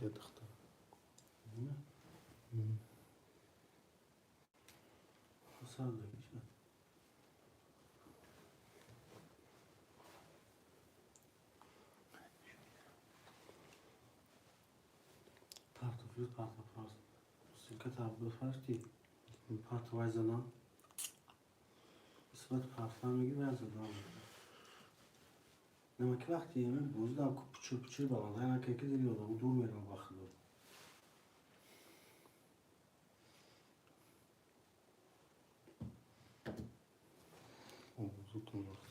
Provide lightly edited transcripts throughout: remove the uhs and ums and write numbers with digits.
تختار. خسارة دقيقة. Parto flyt, parto fast. Sykata befastig. Parto vajzana. İsmet parfum میگی ورزه دارم. نه که وقتی من بودم که پچه بالا نه که دیگه آدم دور میرم وقت دارم. زودتون وقت.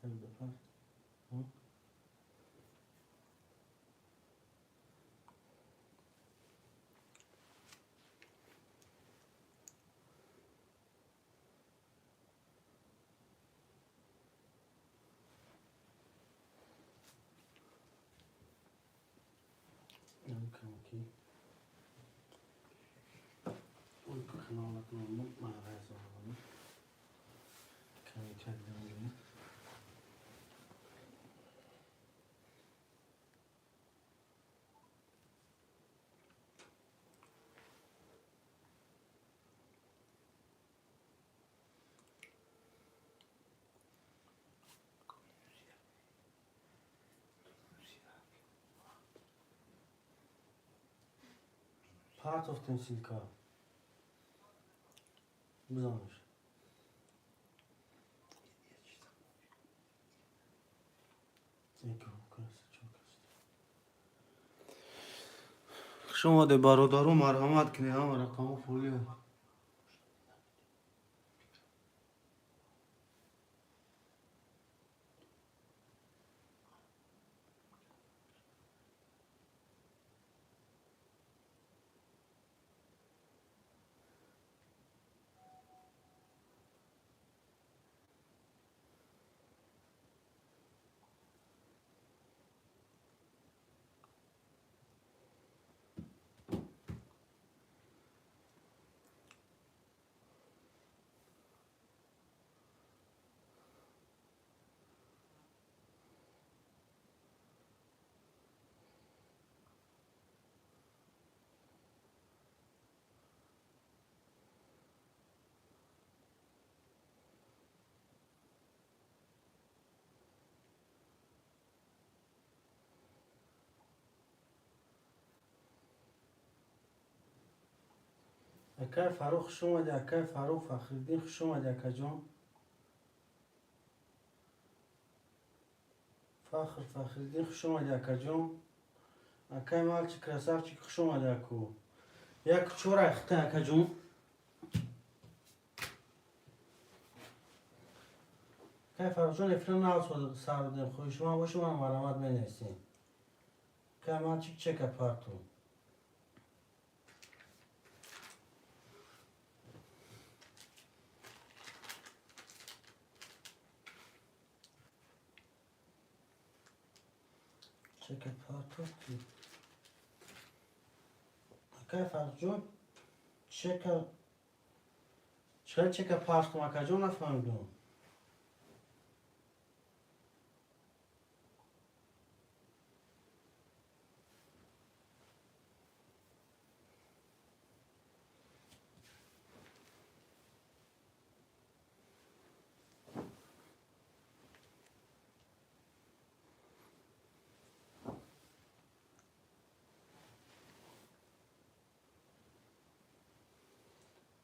Hem de part. Mümkün ki. Uyku kanallarını unutmayın her zaman. Kendi kendine. Part of temsilka. Buzanmış. شما ده برادرو مرحمت کنی هم رقم پولی اکای فاروق خوش اومدی اکای فاروق فخرالدین خوش اومدی اکا جان فخرالدین خوش اومدی اکا جان اکای مالچی کراسافچی خوش اومدی اکو یک چور اخته اکا جان اکای فاروق جان افران نالسو ساردیم خوی شما باشو من مرامت بینیستیم اکای مالچی چکا پارتو چکا پارتو اکای فرق جون چه که پارس کم اکا جون نفهمیدم.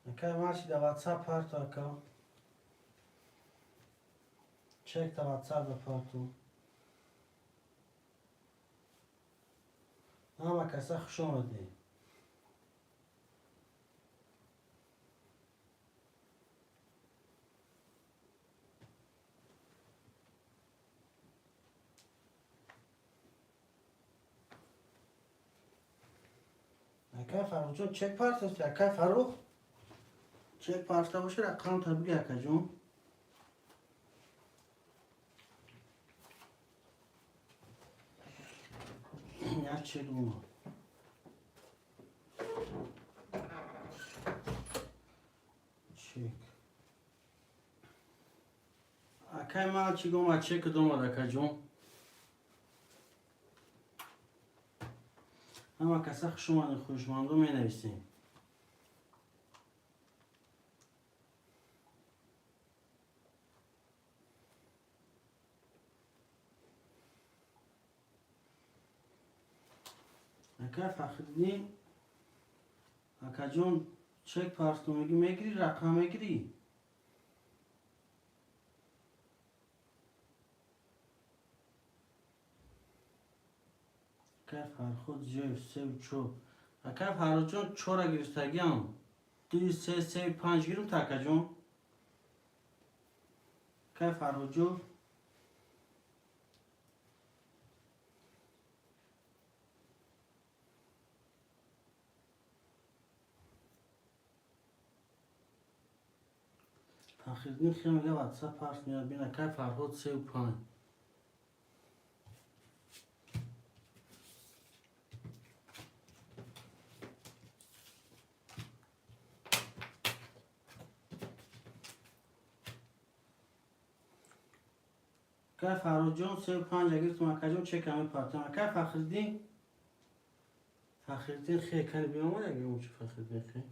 اکای ماشی در واتساپ پارتو اکا چک در واتساپ در پارتو اما کسا خوش آمده. اکای فاروق جون چک پارت است اکای فاروق چک پارت باشه رقم تا بگی اکا جون. یا چه دوما چک اکای مال چی گوما چک دوما اکا جون. اما کسا خوشمانده خوشماندو می نویسیم. اکای فخردین اکا جون چک پارتو میگیری رقم میگیری. اکای فرخود جیف سیو چو اکای فرخود جون چو را گرفتگی هم 2 3 3 5 گیرم تا اکا جون. اکای فرخود جون فخردین خیلی میگه واتساپ پارت میاد بین اکای فرخود سیو 5. اکای فرخود جون سیو 5 اگر تو اکا جون چک همه پارتم اکای فخردین خیلی کنی بیامون اگه اون چه فخردین خیلی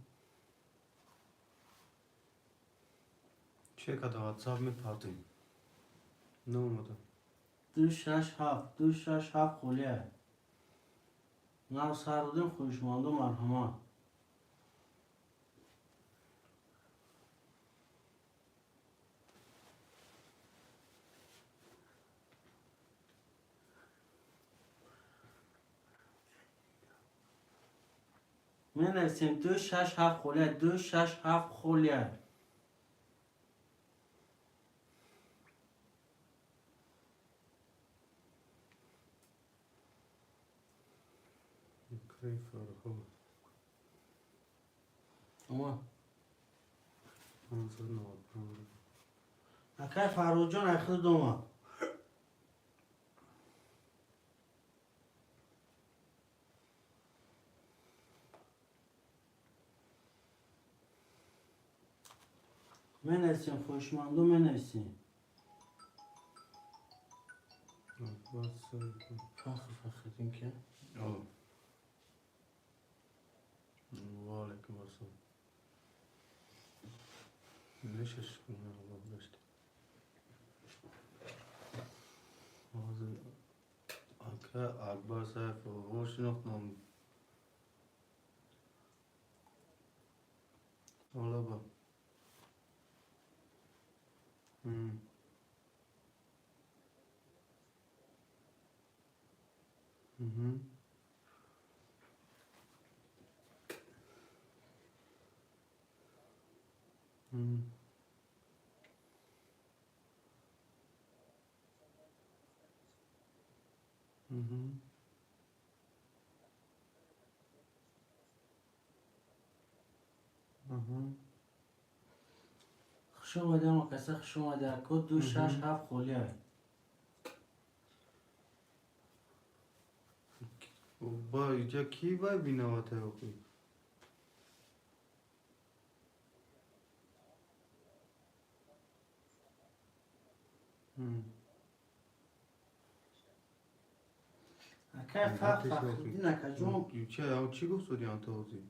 چه که در واتساپ می پارتیم نه اومده 267 خولیه ناو سرودین خوشماندو مرحمت. می نویسیم 267 خولیه 267 خولیه. اکای فرخود اما 595 اکای فرخود جون اخیر دوما می نویسیم خوشماندو می نویسیم فخردین که وعلیکم السلام نشش کنه الله داشته اکا اکبر صاحب روش نکنم حالا با خوش اومده اما کسی خوش اومده اکا 267 خولیه با اینجا کی باید بینواته بکنی اکای فخردین اکا جون چی گفت سودی توضیح؟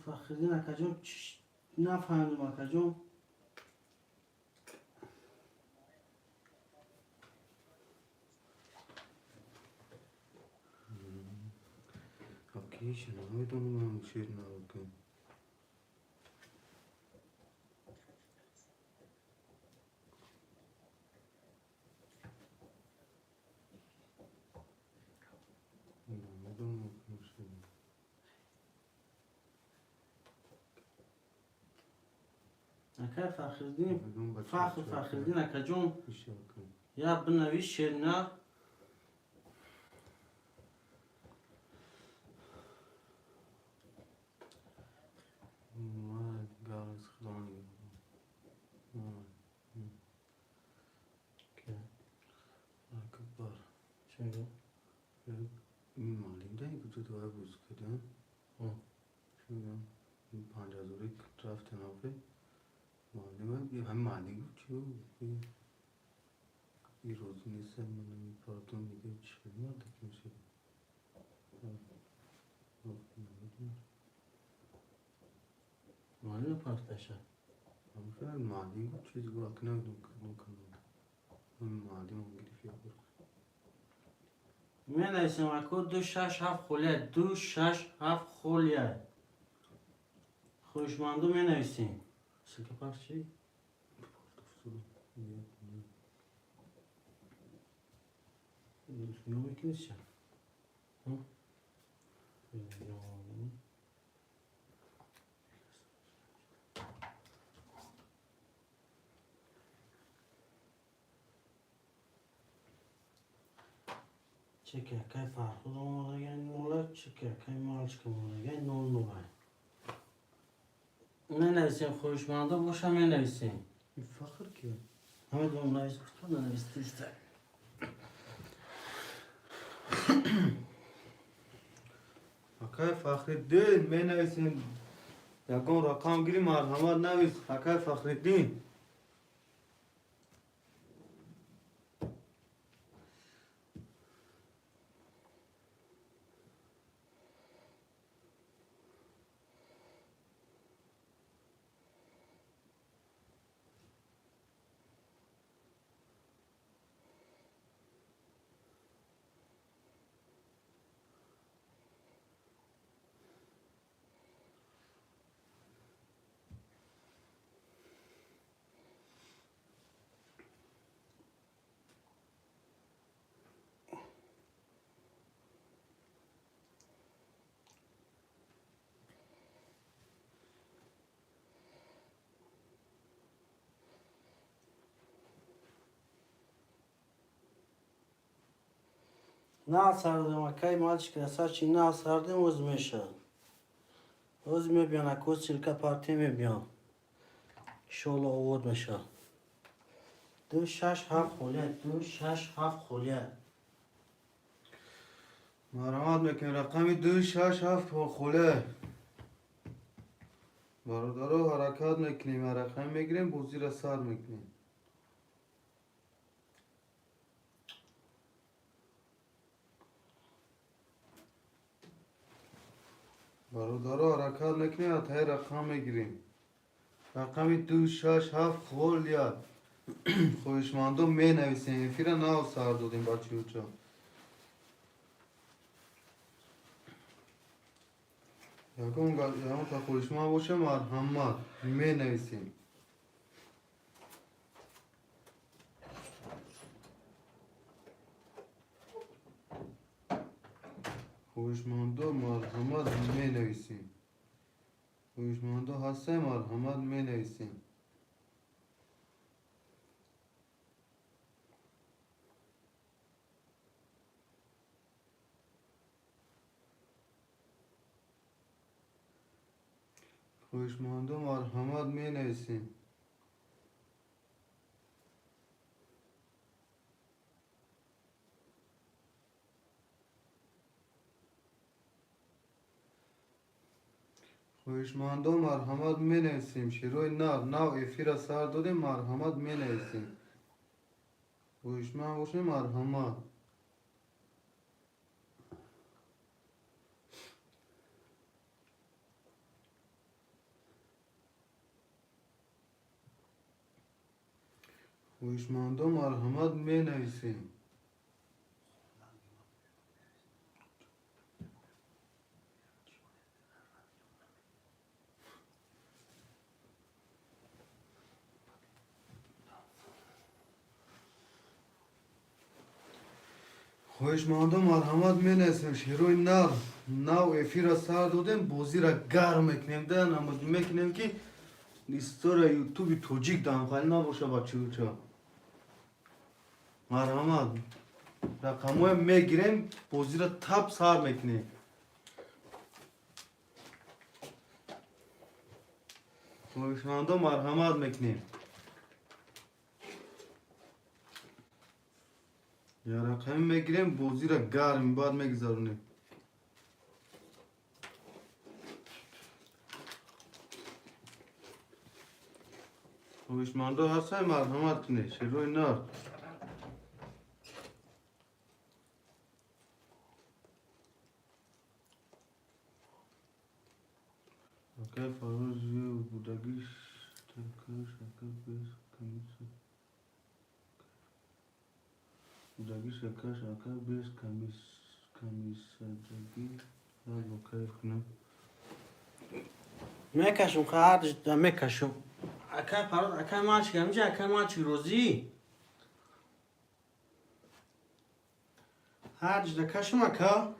فخردین اکا جون نفهمیدم اکا جون. اوکی شنامیدونم من شیر نبودم. اکای فخردین اکا جون یا بنویس شیرنا ما گالس خلانی که akbar چه این مالیم دهی کجا دوه بوز کدن شو 5000 رفت نافه مالیم هم مالیم بود چه بود این روز نیستم من پارتون میگه چه مالده که میشه مالی پارتشه همفر مالیم بود چیز گو اکنه نکنم مالیم هم گریفی بود من نویسیم اکو 267 خولیه 267 خولیه خوشمندو می نویسیم سکه پارچی؟ یومی که نیست چکه که فرق دارم دیگه نوله چکه که مالش که دیگه نول نوله می نویسیم خوشمنده باشه می نویسیم این فخر که همه دوم نویسیم تو نویسیسته حکای فخردین می نویسیم یکون رقم گیری مرحمت نویس حکای فخردین نه سردم اکای مالش که اصلا چی نه سردم وز میشه وز میبین اکو سیلکه پارتی میبین شولا آورد میشه 267 خولیه 267 خولیه مرحمت میکنیم رقمی 267 خوله برادرو حرکات میکنیم رقم میگیریم بوزی را سر میکنیم برادرو حرکات میکنیم اتای رقم میگیریم رقمی 267 خوله خوشمندو می نویسیم فیره ناو سر دادیم بچه اوچا یکم تا خوشمند باشه مرحمت می نویسیم خوشمندو مرحمت می نویسیم خوشمندو هسته مرحمت می نویسیم خوشمندو مرحمت می نویسیم خوشمندو مرحمت می نویسیم شیروی نو افی را سر دادیم مرحمت می نویسیم هوشمند باشه مرحمت. هوشمندا مرحمت می نویسیم. هوشمندا مرحمت می نویسیم. شیروی نو افیر را سر دادیم، بازی را گرم میکنیم ده نمود میکنیم که لیستور یوتیوب توجیک دام خیلی نباشه بچه بچه. مرحمت رقمای میگیریم، بازی را تب سر میکنیم. هوشمندا مرحمت میکنیم. یا رقم میگیریم، بازی را گرم بعد میگذارونیم. هوشمندا هست مرحمت کنه. شیروی نار اکای فروز بودگیش ترکش اکای بیس کمیس بودگیش اکاش اکای بیس کمیس دگی ها بکای کنم. میکشم خواهرش دا میکشم. اکای فراد اکای مالچی گمجه اکای مالچی روزی. هرج دا کشم اکا.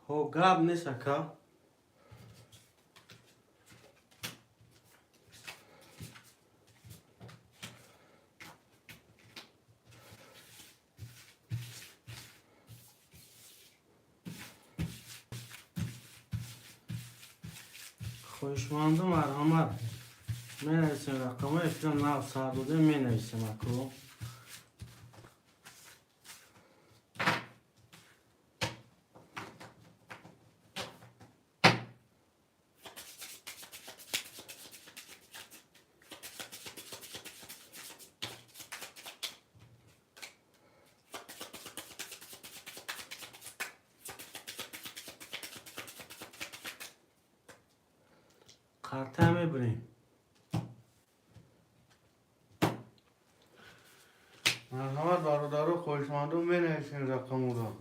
هو گاب نیست اکا. خوشمانده مرحمت می نویسیم رقمه افرام نو سر داده می نویسیم اکو. خرطه میبریم. مرحمت برادرو خوشمندو می نویسیم رقمو را.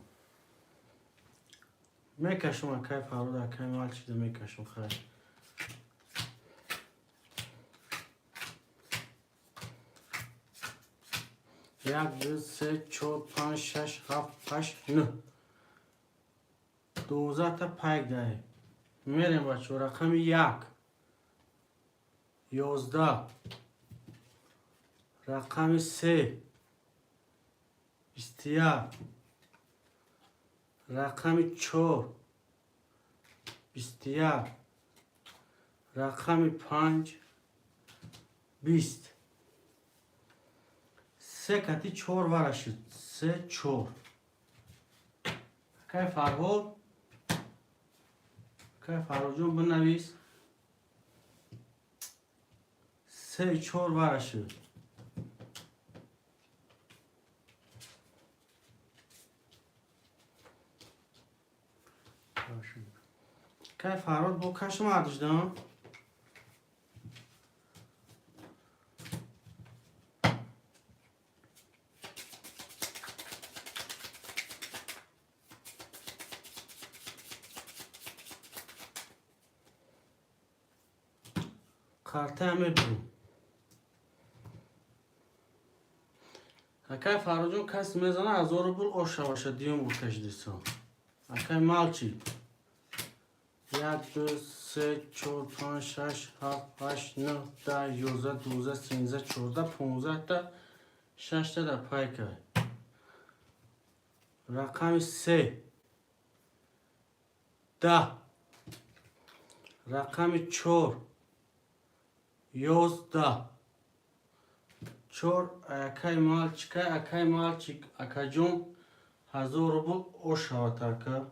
میکشم اکای فراد اکای مالچی دا میکشم خیر. یک دو سه چهار پنج شش هفت هشت نه 12 تا پیک داریم. میریم بچه رقم 1 11 رقم 3 21 رقم 4 21 رقم 5 20 سه کتی 4 ورا شد 3 4 که فرهاد جون بنویس 3 4 ورا شد. که فرهاد با کشم عدش دام خرطه همه بریم. اکای فرجون کس میزنه از رو بول آشا باشه دیون بود تجدیسا. اکای مالچی 1 2 3 4 5 6 7 8 9 10 11 12 13 14 15 تا 6 تا در پای که رقم 3 10 رقم 4 11 4 اکای مالچی اکای جون هزار بول آشا تاکه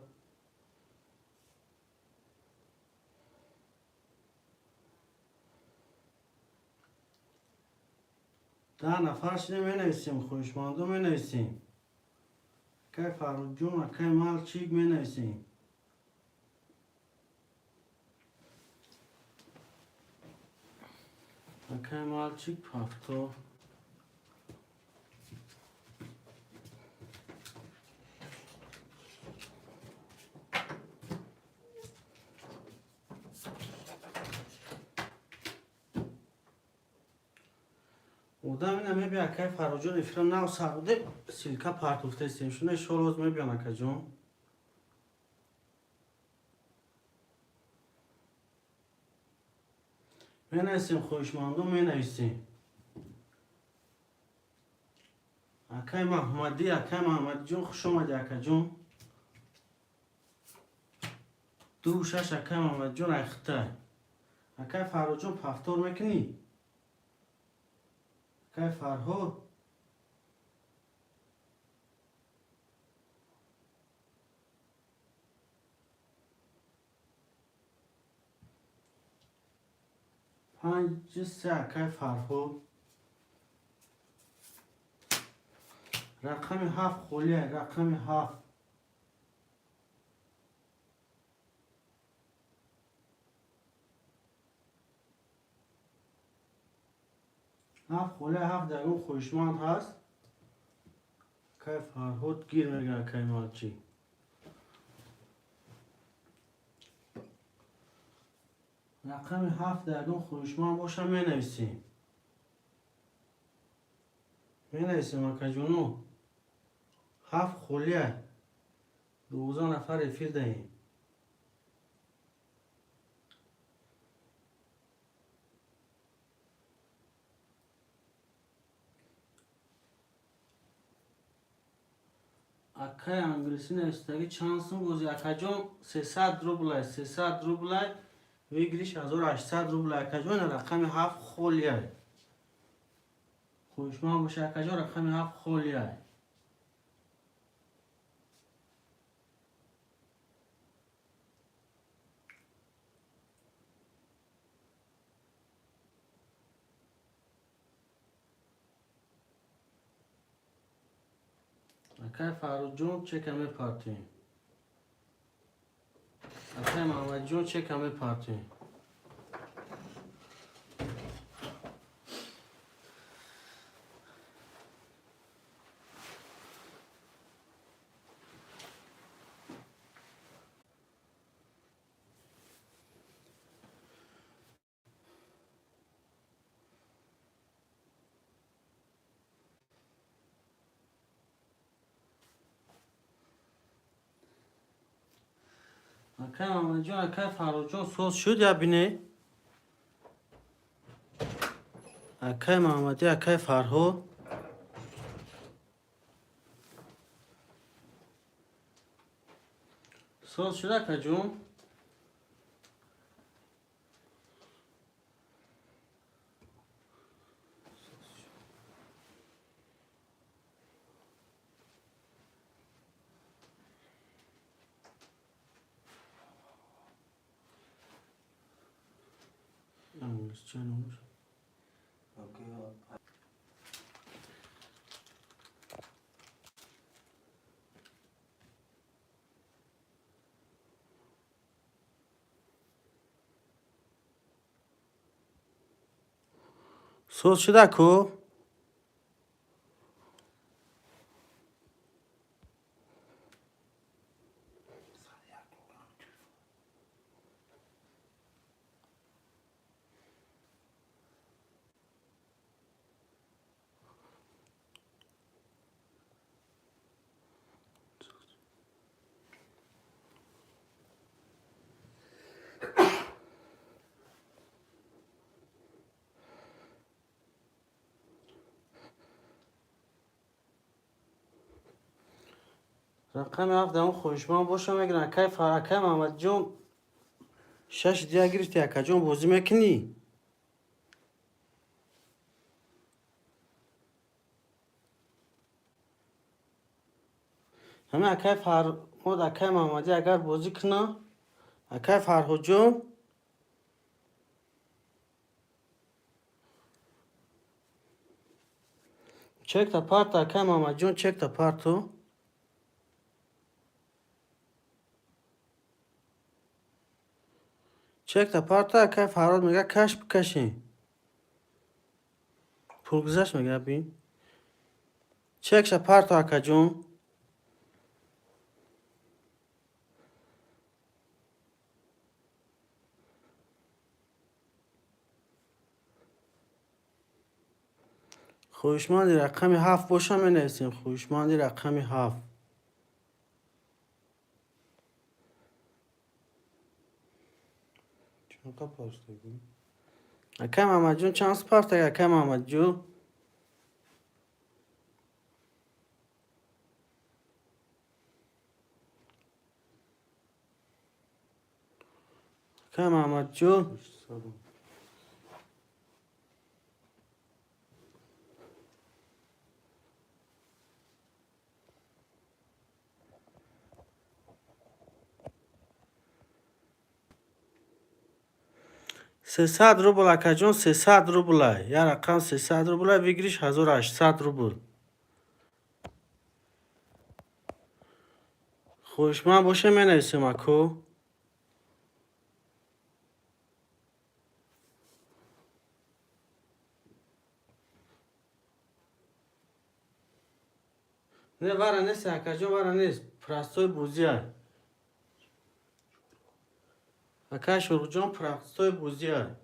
10 نفر شدیم می نویسیم خوشماندو می نویسیم اکای فرهاد جون اکای مالچیک می نویسیم اکای مالچیک پافتو Oda mina me bia kai farojon ifram na sarude silka part ufte isim shune sholoz me bia nakajon me isim خوشماندو me isim akay Mahmadi jon خوش اومدی akajon دو شش akay Mahmadi jon akhta akay farojon paftor mekni akay farhod پنج سه akay farhod رقم 7 خولیه رقم 7 7 خوله 7 در اون خوشمند هست که فرهاد گیر میگه که مالچی رقم 7 در اون خوشمند باشه می نویسیم اکا جونو 7 خوله 12 نفر رفیق دهیم اکای انگلیسی نوشتگی چانسون گوزی اکا جون 300 روبلای ویگریش 1800 روبلای اکا جون رقم 7 خولیه خوشمان باشه اکا جون رقم 7 خولیه اکای فرهاد جون چه کمی پارتی اکای محمد جون چه کمی پارتی اکای محمد جون اکای فرهاد جون سوز شد یا بینه اکای محمدی اکای فرهاد سوز شد اکا جون انگلیس چنوش سوز شده کو رقم 7 اون خوشمان باشه میگن اکای محمد جون 6 دیگه گرفتی اکا جون بازی میکنی همه اکای فرهاد اکای محمدی اگر بازی کنه اکای فرهاد جون چک تا پارت اکای محمد جون چک تا پارتو. چک تا پارت اکای فراد میگه کش بکشین. پول گذاشت میگه بین. چک شا پارت اکای جون. خوشمندی رقمی 7 باشم می نویسیم. خوشمندی رقمی 7. چند تا پاس دادی؟ اکای محمد جون چند پارت اکای محمد جون. اکای محمد جون 800. سیصد روبل اکای جون 300 روبل. یا رقم 300 روبل بگیریش 1800 روبل. خوشمند باشه می نویسیم اکو. نه واره نیست اکای جون واره نیست. پرستوی بوزیه. اکای شروع جون پرستوی بوزیه.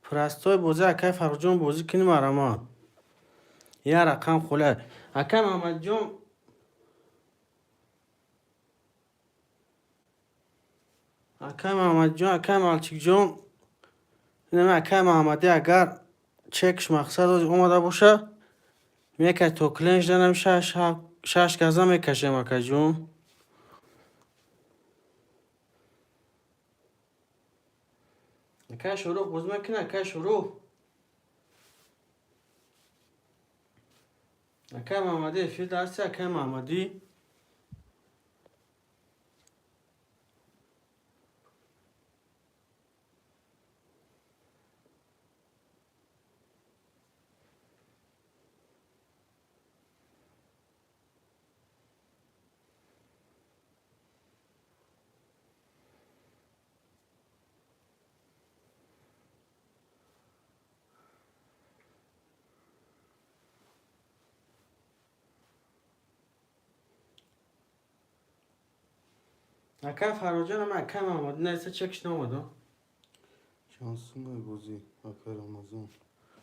پرستوی بوزی اکای فرق جون بوزی کنیم آرامان. یا رقم خوله. اکای محمد جون. اکای محمد جون اکای مالچیک جون. اینم اکای محمدی اگر چکش مقصد اومده باشه. میکه توکلنج دنم شش گزه میکشیم اکای جون. اکای شروع بوز میکنه اکای شروع. اکای محمدی فیلد هستی اکای محمدی. اکای فراجان هم اکای محمدی نیسته چکش نموده. شانسون بازی اکای رمضان.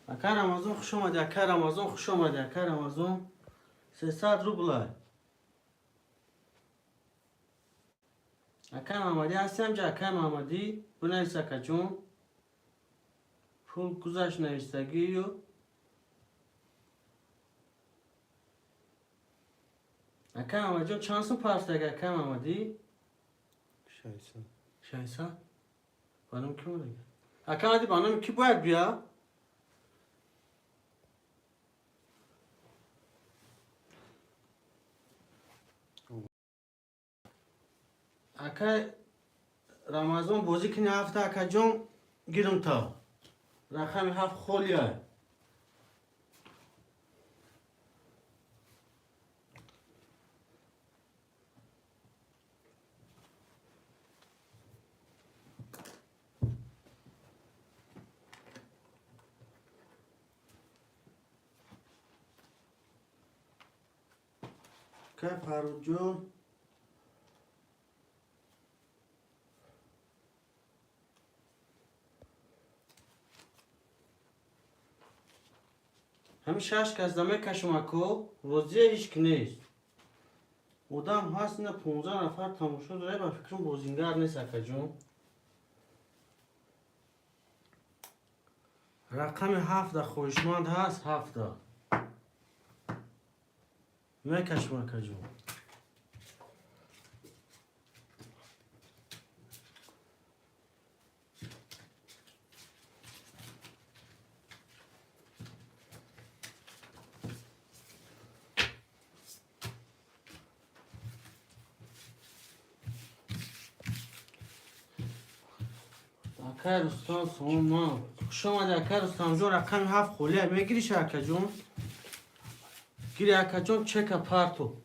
اکای رمضان خوش اومده اکای رمضان خوش اومده اکای رمضان 300 روبل. اکای محمدی هستی همجا اکای محمدی بنویس اکای جون. پول گذاشت نویستگی و اکای محمد جون چند سو پارت اکای محمدی. 600. 600 بانم کی بوده اکای محمدی بانم کی باید بیا. اکای رمضان بازی کنی هفته اکای جون گیرم تا رقم 7 خولیه. اکای فرود جون همین 6 کزدمه کشم اکو روزیه هیچ که نیست. بودم هست نه 15 نفر تماشا داره با فکرم بازینگر نیست اکای جون. رقم 7 خوشمند هست 7 میکشم اکای جون. اکا رستم سوما خوش آمده اکا رستم جون رقم 7 خولیه میگیریش اکا جون گیری اکا جون چک پارتو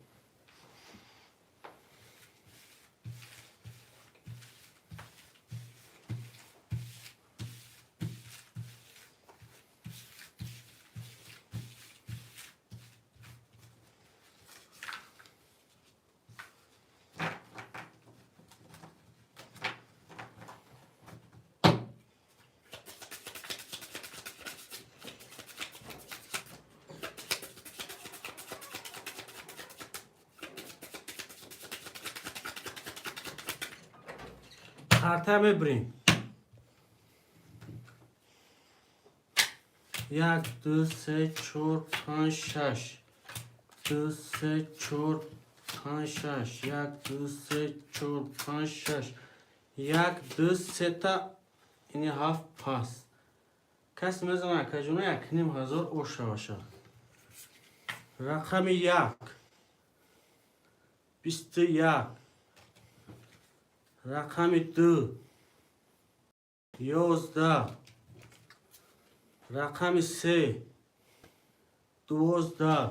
خرطه میبریم 1 2 3 4 5 6 2 3 4 5 6 1 2 3 4 5 6 1 2 3 تا اینی 7 پاس کس میزنه که جونه 1500 اوشه باشه رقم 1 21 رقم 2 11 رقم 3 12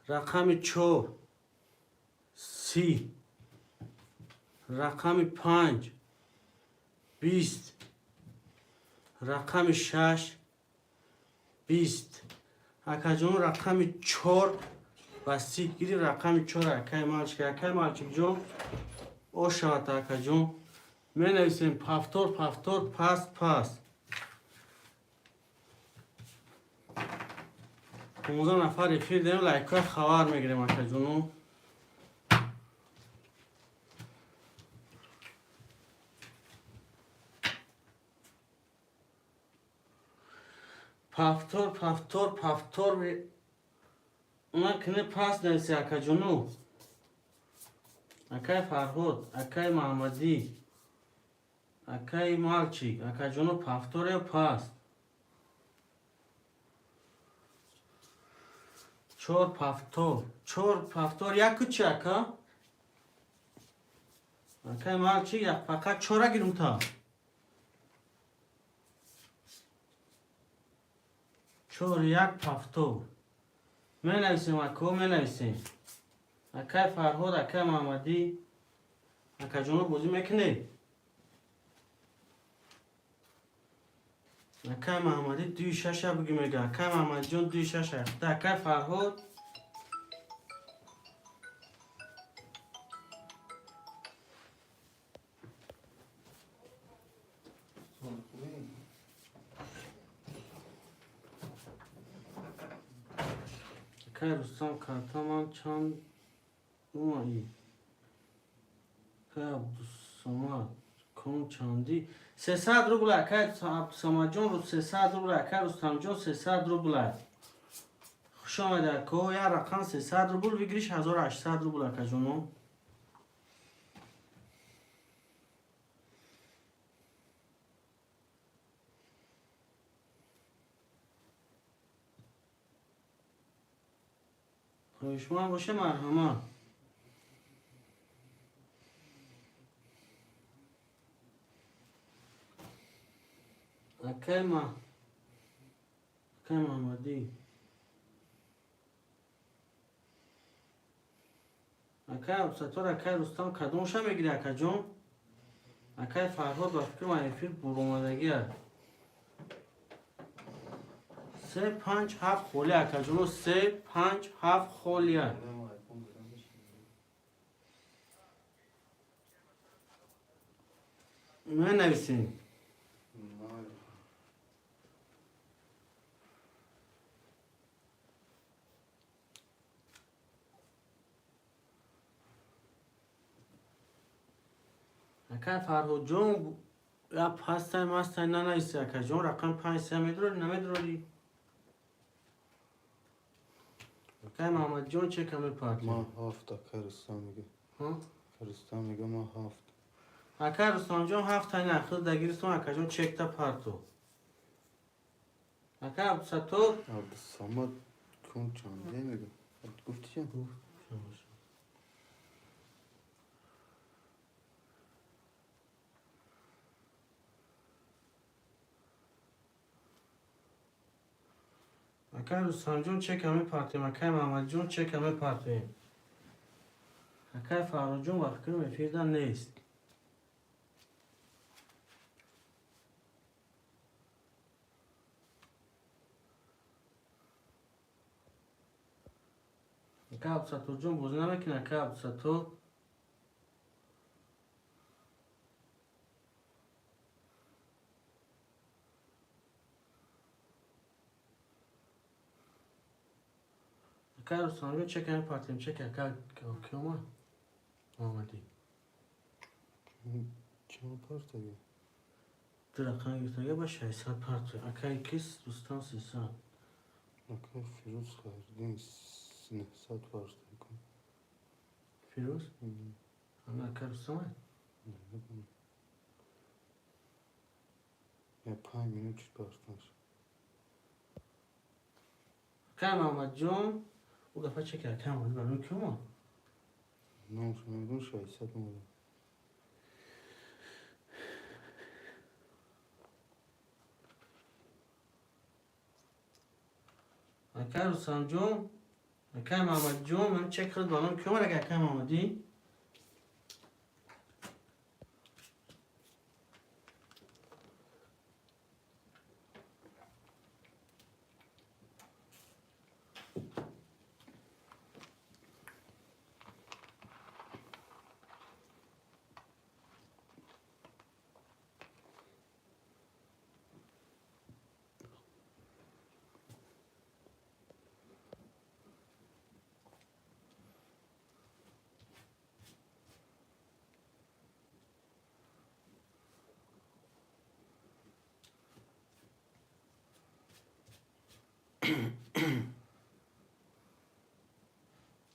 رقم 4 30 رقم 5 20 رقم 6 20 اکا جون رقم 4 و 30 گیری رقم 4 اکای مالچ جون او شوات اکا جون می نویسیم پافتور پاس 15 نفر رفیق داریم لایکای خوار میگیریم اکا جونو پافتور اونا کنه پاس نویسی اکا جونو اکای فرهود اکای محمدی اکای مالچی اکا جونو پافتور پاس 4 پافتور یک کچی اکا اکای مالچی یک فقط 4 گیرم تا 4 یک پافتور می نویسیم اکو می نویسیم اکای فرهود اکای محمدی اکا جونو بوزی میکنی اکای محمدی 26 بگی میگه اکای محمدی جون 26 اکای فرهود اکای رستم کارتمان چند اومایی اکای عبدالسمد کن چندی 300 روبل اکای عبدالسمد جون رو 300 روبل اکای رستم جون 300 روبل خوش آمده اکو یا رقم 300 روبل بگیریش 1800 روبل اکا جونو خوشمان باشه مرحمت اکای محمدی اکای عبدالستار اکای رستم کدومش هم میگیری اکا جون اکای فرهاد و فکر معرفی برومدگی هست 3 5 7 خولی اکا جونو 3 5 7 خولی هست می نویسیم اکای فرهاد جون یا پستای مستای ننویسی اکا جون رقم 5 3 میدروری نمیدروری اکای محمد جون چه کمی پاکی ما 7 اکای رستم میگه رستم میگه ما 7 اکای رستم جون 7 تا نخود دگیرستون اکا جون چک تا پارتو اکای عبدالستار عبدالسمد کن چنده میگه گفتی چه؟ اکای رستم جون چک همه پارتیم، اکای محمد جون چک همه پارتیم. اکای فراد جون وقت کنم افیردن نیست. اکای عبدالستور جون بوز نمیکنه، اکای عبدالستور اکای رستم جون چک همه پارتیم، چک اکای که اومد آمدی چند پارتیه؟ درقان گفتگه با 600 پارتیم. اکای کس دوستان 300. اکای فیروز خریدیم 300 پارتی کن. فیروز؟ همه اکای رستم یا 5 minut چی پارتنش. اکای محمد جون او دفعه چک اکای محمد برای که اومد نه شنیدون 600 اومده. اکای رستم جون اکای محمد جون من چک خرد بالام که اومد اکای محمدی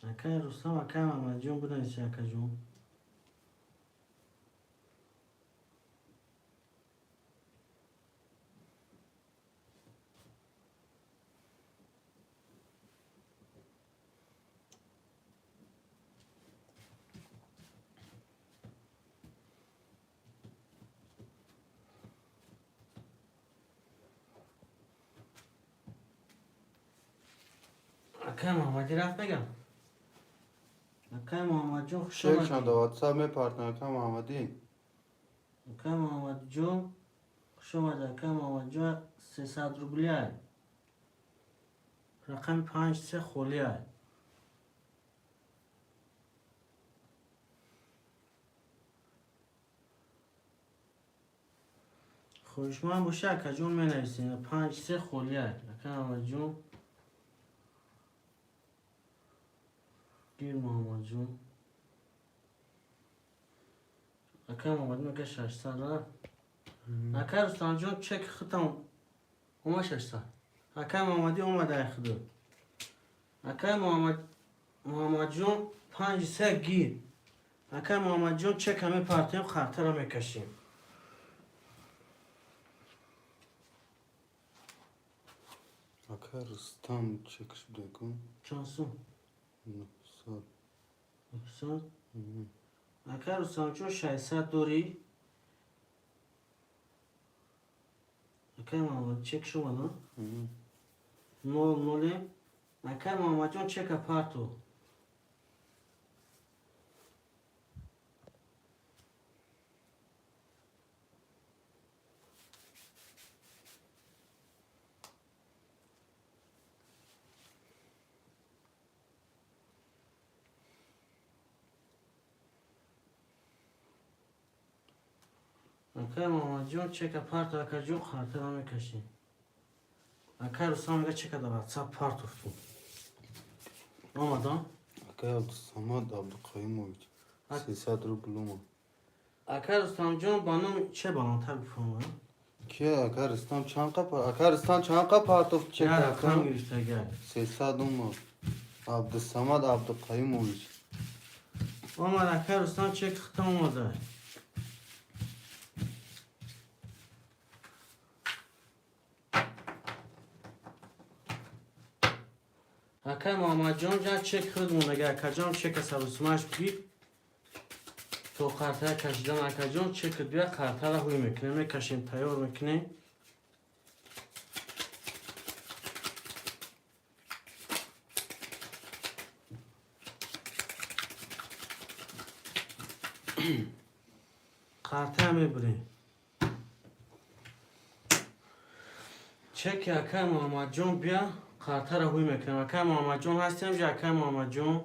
اکای رستم اکای محمد جون بودن ایسی اکای جون اکای محمدی رفت بگم اکای محمد جون خوش چک چند آمدی واتساپ می پارتنر اکای محمدی. اکای محمد جون خوش آمده اکای محمد جون 300 روبلی های رقم 53 خولی های خوشمان باشه اکای جون می نویسین 53 خولی های اکای محمد جون گیر محمد جون اکای محمد میگه 600 رفت اکای رستم جون چک ختم اومد 600 اکای محمدی اومده خدا اکای محمد جون 53 گیر اکای محمد جون چک همه پارتیم خاطر رو میکشیم اکای رستم چک شده کن. چانسون 900. 900 اکای رستم جون 600 دوری اکای محمد چک شما نه 00 اکای محمد جون چک پارتو اکای محمد جون چک پارتو اکای جون خاطر رو میکشیم اکای رستم میگه چک در واتساپ پارت افتون آمدان اکای عبدالصمد عبدالقیومویچ 300 روبل اومد. اکای رستم جون بانم چه بالاتر بفهمم که اکای رستم چند قا پارتوف چک یا رقم کن. گرفته گل 300 اومد. عبدالصمد عبدالقیومویچ آمد اکای رستم چک ختم اومده اکای محمد جون جا چک خود مونده اکای جون چک سروسماش بگید تو خاطر کشیدن اکای جون چک دوی خاطر روی میکنه میکشیم تیار میکنیم карта мебурем. чеки акай муҳаммадҷон бия картаро ҳуй мекунем. Акай муҳаммадҷон ҳастем ҷа акай муҳаммадҷон?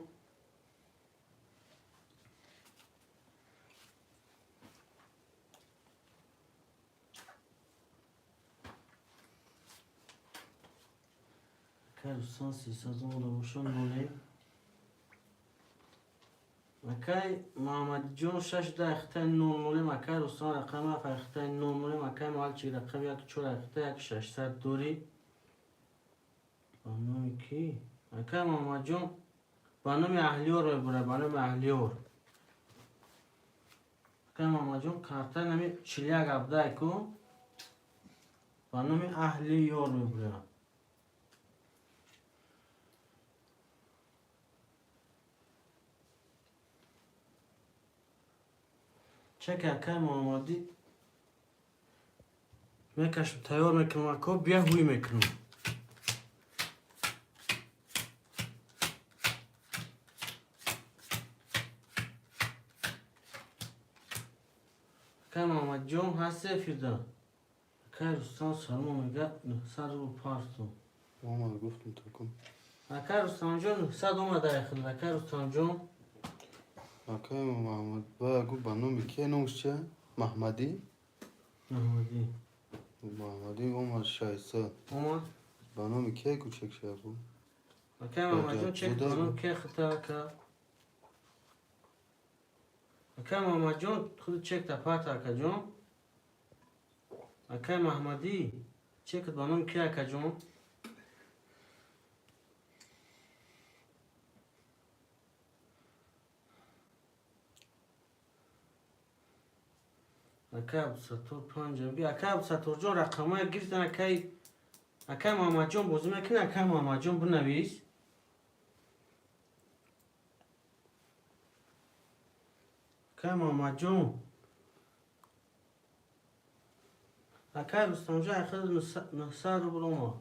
акай рустам 300 акай муҳаммадҷон 6 акай рустам рақам 7 акай муҳалчи рақам 14 дори ба номи ки акай муҳаммадҷон ба номи аҳлиёр мебурад. Ба номи аҳлиёр акай муҳаммадҷон карта нами 41 ку ба номи аҳлиёр мебурад. чеки акай муҳаммадӣ мекашем, тайёр мекунем. Ако бия ҳуй мекунем. акай муҳаммадҷон ҳасте фирда? акай рустам салмон мега 900 рубл парту. Мама гуфтум такун. акай рустамҷон 900 омада яхил. акай рустамҷон Акай Муҳаммад багу ба номи ки номш чия? Маҳмадӣ? маҳмадӣ Маҳмадӣ омад 600. омад. Ба номи ки кӯчак шабу? акай муҳаммадҷон чек ба номи ки хита ка? акай муҳаммадҷон худи чекта парта акаҷон? акай маҳмадӣ чект ба номи ки акаҷон? акай абдусаттор 5 би. акай абдусатторҷон рақамҳоя гирифтан. акай муҳаммадҷон бозӣ мекунӣ? акай муҳаммадҷон бинавис. акай муҳаммадҷон акай рустамҷон яхил 900 рубл омад.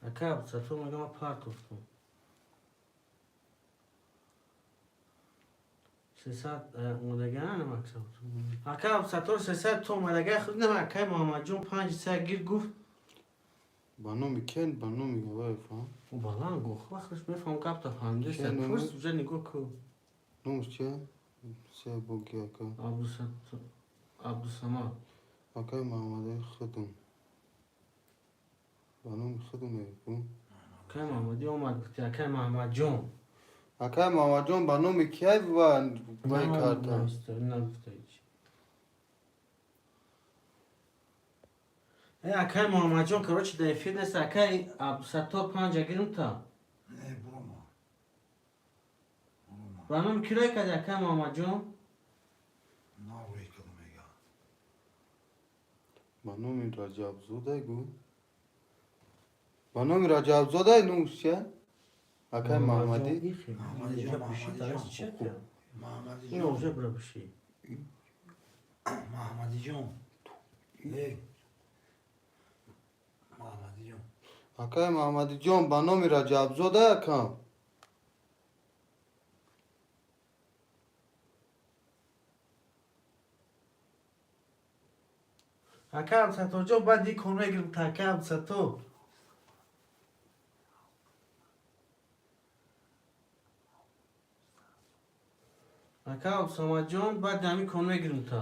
акай абдусаттор мега ма парт гуфтам. 300 омадагиан максимум. акай абдусаттор 300 то омадага худнам. акай муҳаммадҷон 5 гир гуфт. Ба номи кен ба номи гавайфам. баланд гуфт. вақташ мефаҳмам гапта фаҳмидист. Кен номи? пурс уҷа нигоҳ ку. Номш чия? Се боги ака. абдусамад. Акай Маҳмади Хидм. Ба номи Хидм мегӯ. акай маҳмадӣ омад гуфти. акай маҳмадҷон Акай Маҳмадҷон ба номи кияй ва вай карта? нагуфта ҳеҷ. акай маҳмадҷон короче дар эфир нест. акай абдусаттор 5 гирмта. Не, брома. ба номи ки рой кади акай маҳмадҷон? Наврой киломега. Ба номи Раҷабзодай гӯ. Ба номи Раҷабзодай номш чия? Акай Маҳмадӣ? ин оҷа бира бишӣ. Маҳмадиҷон. Маҳмадиҷон. Акай Маҳмадиҷон ба номи Раҷабзодай акам. акай абдусатторҷон баъд ин кор мегирмта. акай абдусаттор акай абдусамадҷон баъд ҳамин кор мегирмта.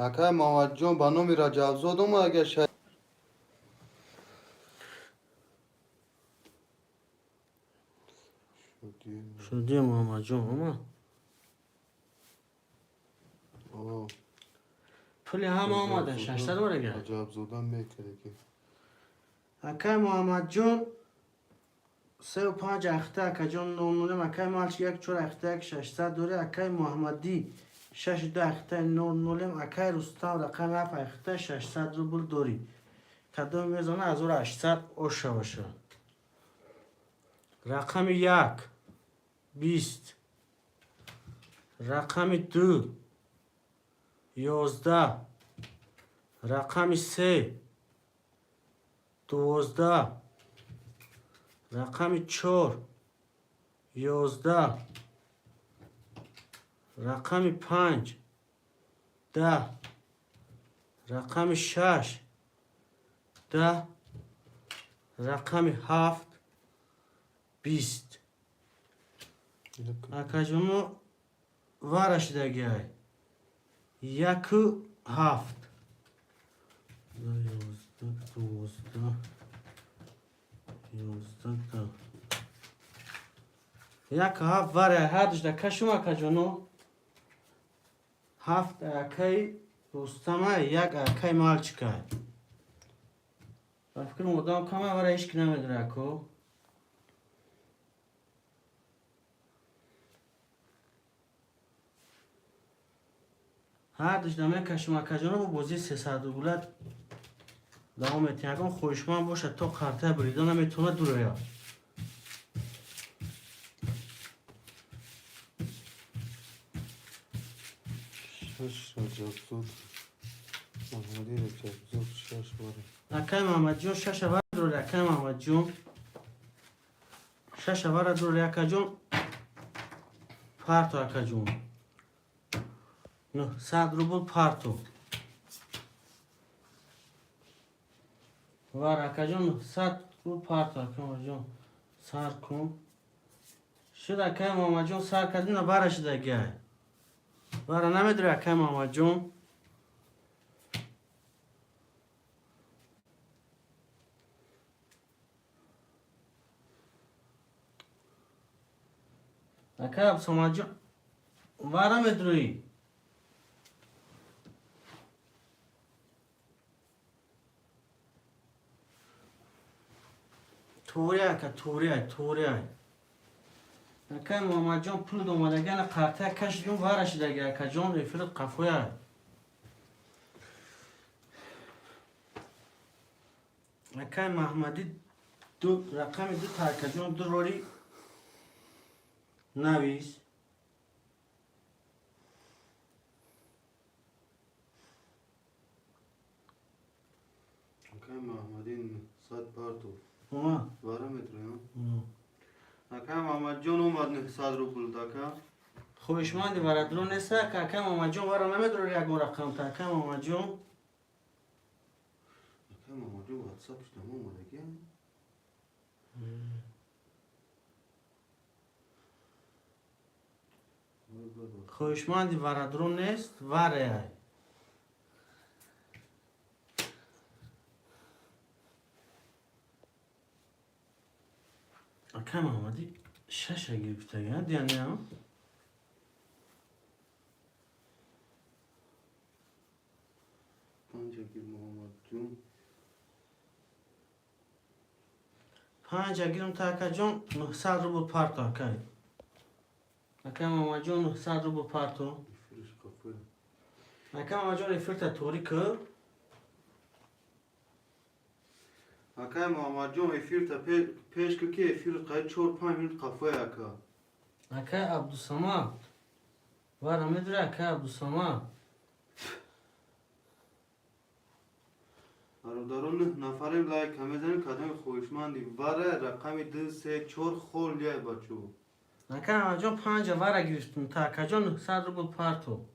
Акай Маҳмадҷон ба номи Раҷабзод омад агар шай. шудия муҳаммадҷон омад. пули ҳама омада. 600 барага. Раҷабзода мекард ки. акай муҳаммадҷон 35 ахта акаҷон 00. акай малчи 14 600 дори. акай муҳаммадӣ 62 ахта 00. акай рустам рақами 7 ахта 600 рубл дори. кадом мезона 1800 оша баша. рақами 1 20. рақами 2 11. рақами 3 12. رقم 4 11 رقم 5 10 رقم 6 10 رقم 7 20 اکاجونو وارش دگی یک 7 12 یک 7 واره هردش ده کشم اکاجونو 7 اکی رستمه یک اکی مال چکای فکر مدام کامه واره ایشک نمیدره اکو هردش دمه کشم اکاجونو با بازی 300 گولت دوام اتیاگان خوشمان باشه تا قرطه بریده نمیتونه دوره یا شش رجب زود محمدی رجب زود 6 واره اکای محمد جون 6 واره دوره اکای محمد جون 6 واره دوره اکا جون پارتو اکا جون 900 روبل پارتو واره اکا جون 100 روبل پارتو اکا محمد جون سر کن شد اکای محمد جون سر کردین واره شده گه واره نمیدره اکای محمد جون اکای محمد جون واره میدروی توری اکا توری اکای محمد جون پول دومدگن قرطه کش جون واره شده گه اکا جون رفیل قفوی اکای محمدی دو رقم دو تا جون دو روری نویس اکای محمدی 100 پارتو اوما واره میتونه اکای محمد جون اومد 900 روبل دکا خوشمندی واره درو نیسته که اکای محمد جون واره نمیدره یک رقم تا اکای محمد جون اکای محمد جون واتساپش تمام اومده که خوشمندی واره درو نیست واره اکای محمدی 6 گرفته گه دیانی هم پنج اگیر محمد جون 5 گیرم تا اکا جون 900 روبل پارتو اکای اکای محمد جون 900 روبل پارتو فرش کافه اکای محمد جون رفیل توری که اکای محمد جون افیر تا پیش که افیر قاید 4-5 منت قفوی اکا اکای عبدالصمد واره میدره اکای عبدالصمد دارون نفریم لایک همه زنیم کدام خوشمندی واره رقم 2 3 4 خول لیای بچو اکای محمد جون 5 واره گرفتم تا اکا جون 900 روبل پارتو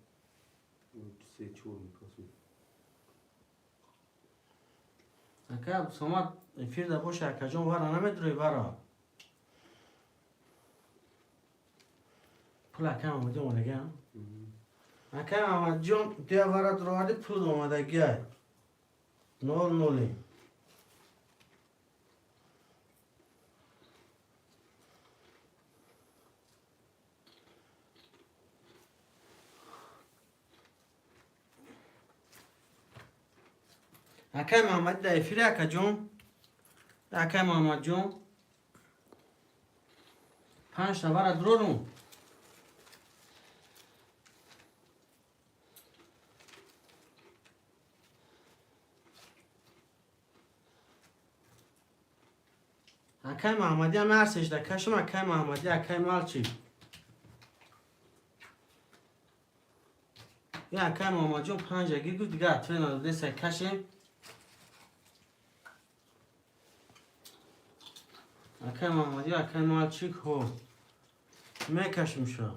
3 4 میکاسم اکای عبدالصمد رفیل ده باشه اکا جون واره نمیدره واره پول اکای محمد جون اومده گه اکای محمد جون دیگه واره درواده پول اومده گه 0 اکای محمد ده افیر اکا جون اکای محمد جون 5 تا واره درورون اکای محمدی هم ارسش ده کشم اکای محمدی اکای مال چی یا اکای محمد جون 5 گیر گود دیگه اتفه نداده سه کشم اکای محمدی اکای مالچیک هو میکشم شو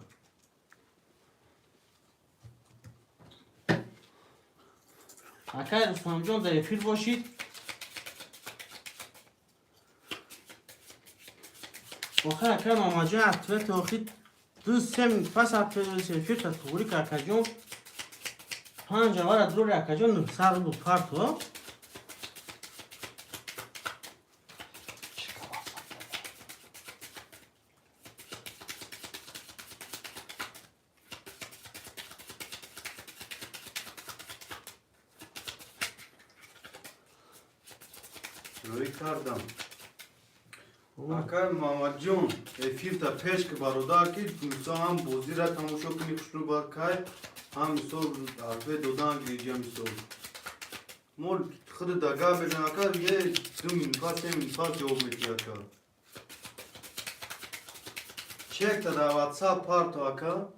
اکای رستم جان در افیر باشید آخه اکای محمد جان اکتویت آخید دو سه منت پس افیر تا توری که اکای جان 5 آوار دور اکای جان سر بود پارتو روی کردم اکای محمد جون افیر تا پیش که برادر کی دوستا هم بازی را تماشا کنی خوشنو برکای هم میسو عرفه دودان گیجه میسو مول خود دگاه بزن اکا یه 2 منفات 3 منفات جواب میتی اکا چک تا در واتساپ پارتو اکا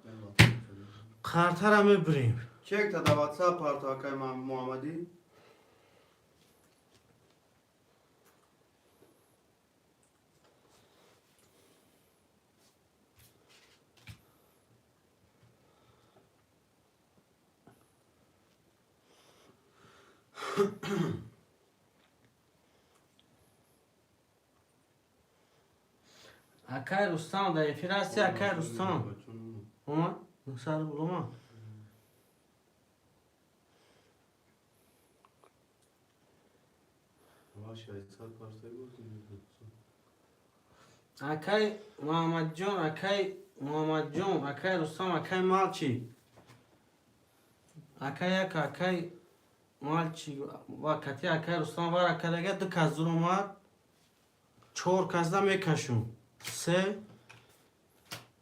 قرطه را میبریم چک تا در واتساپ پارتو اکای محمدی اکای رستم در افیر هستی اکای رستم اومد سر بود اومد اکای محمد جان اکای محمد جان اکای رستم اکای مالچی اکای یک اکای مالچی وقتی اکای رستم بار اکای دیگه دو کس دور اومد 4 کس دا میکشم 3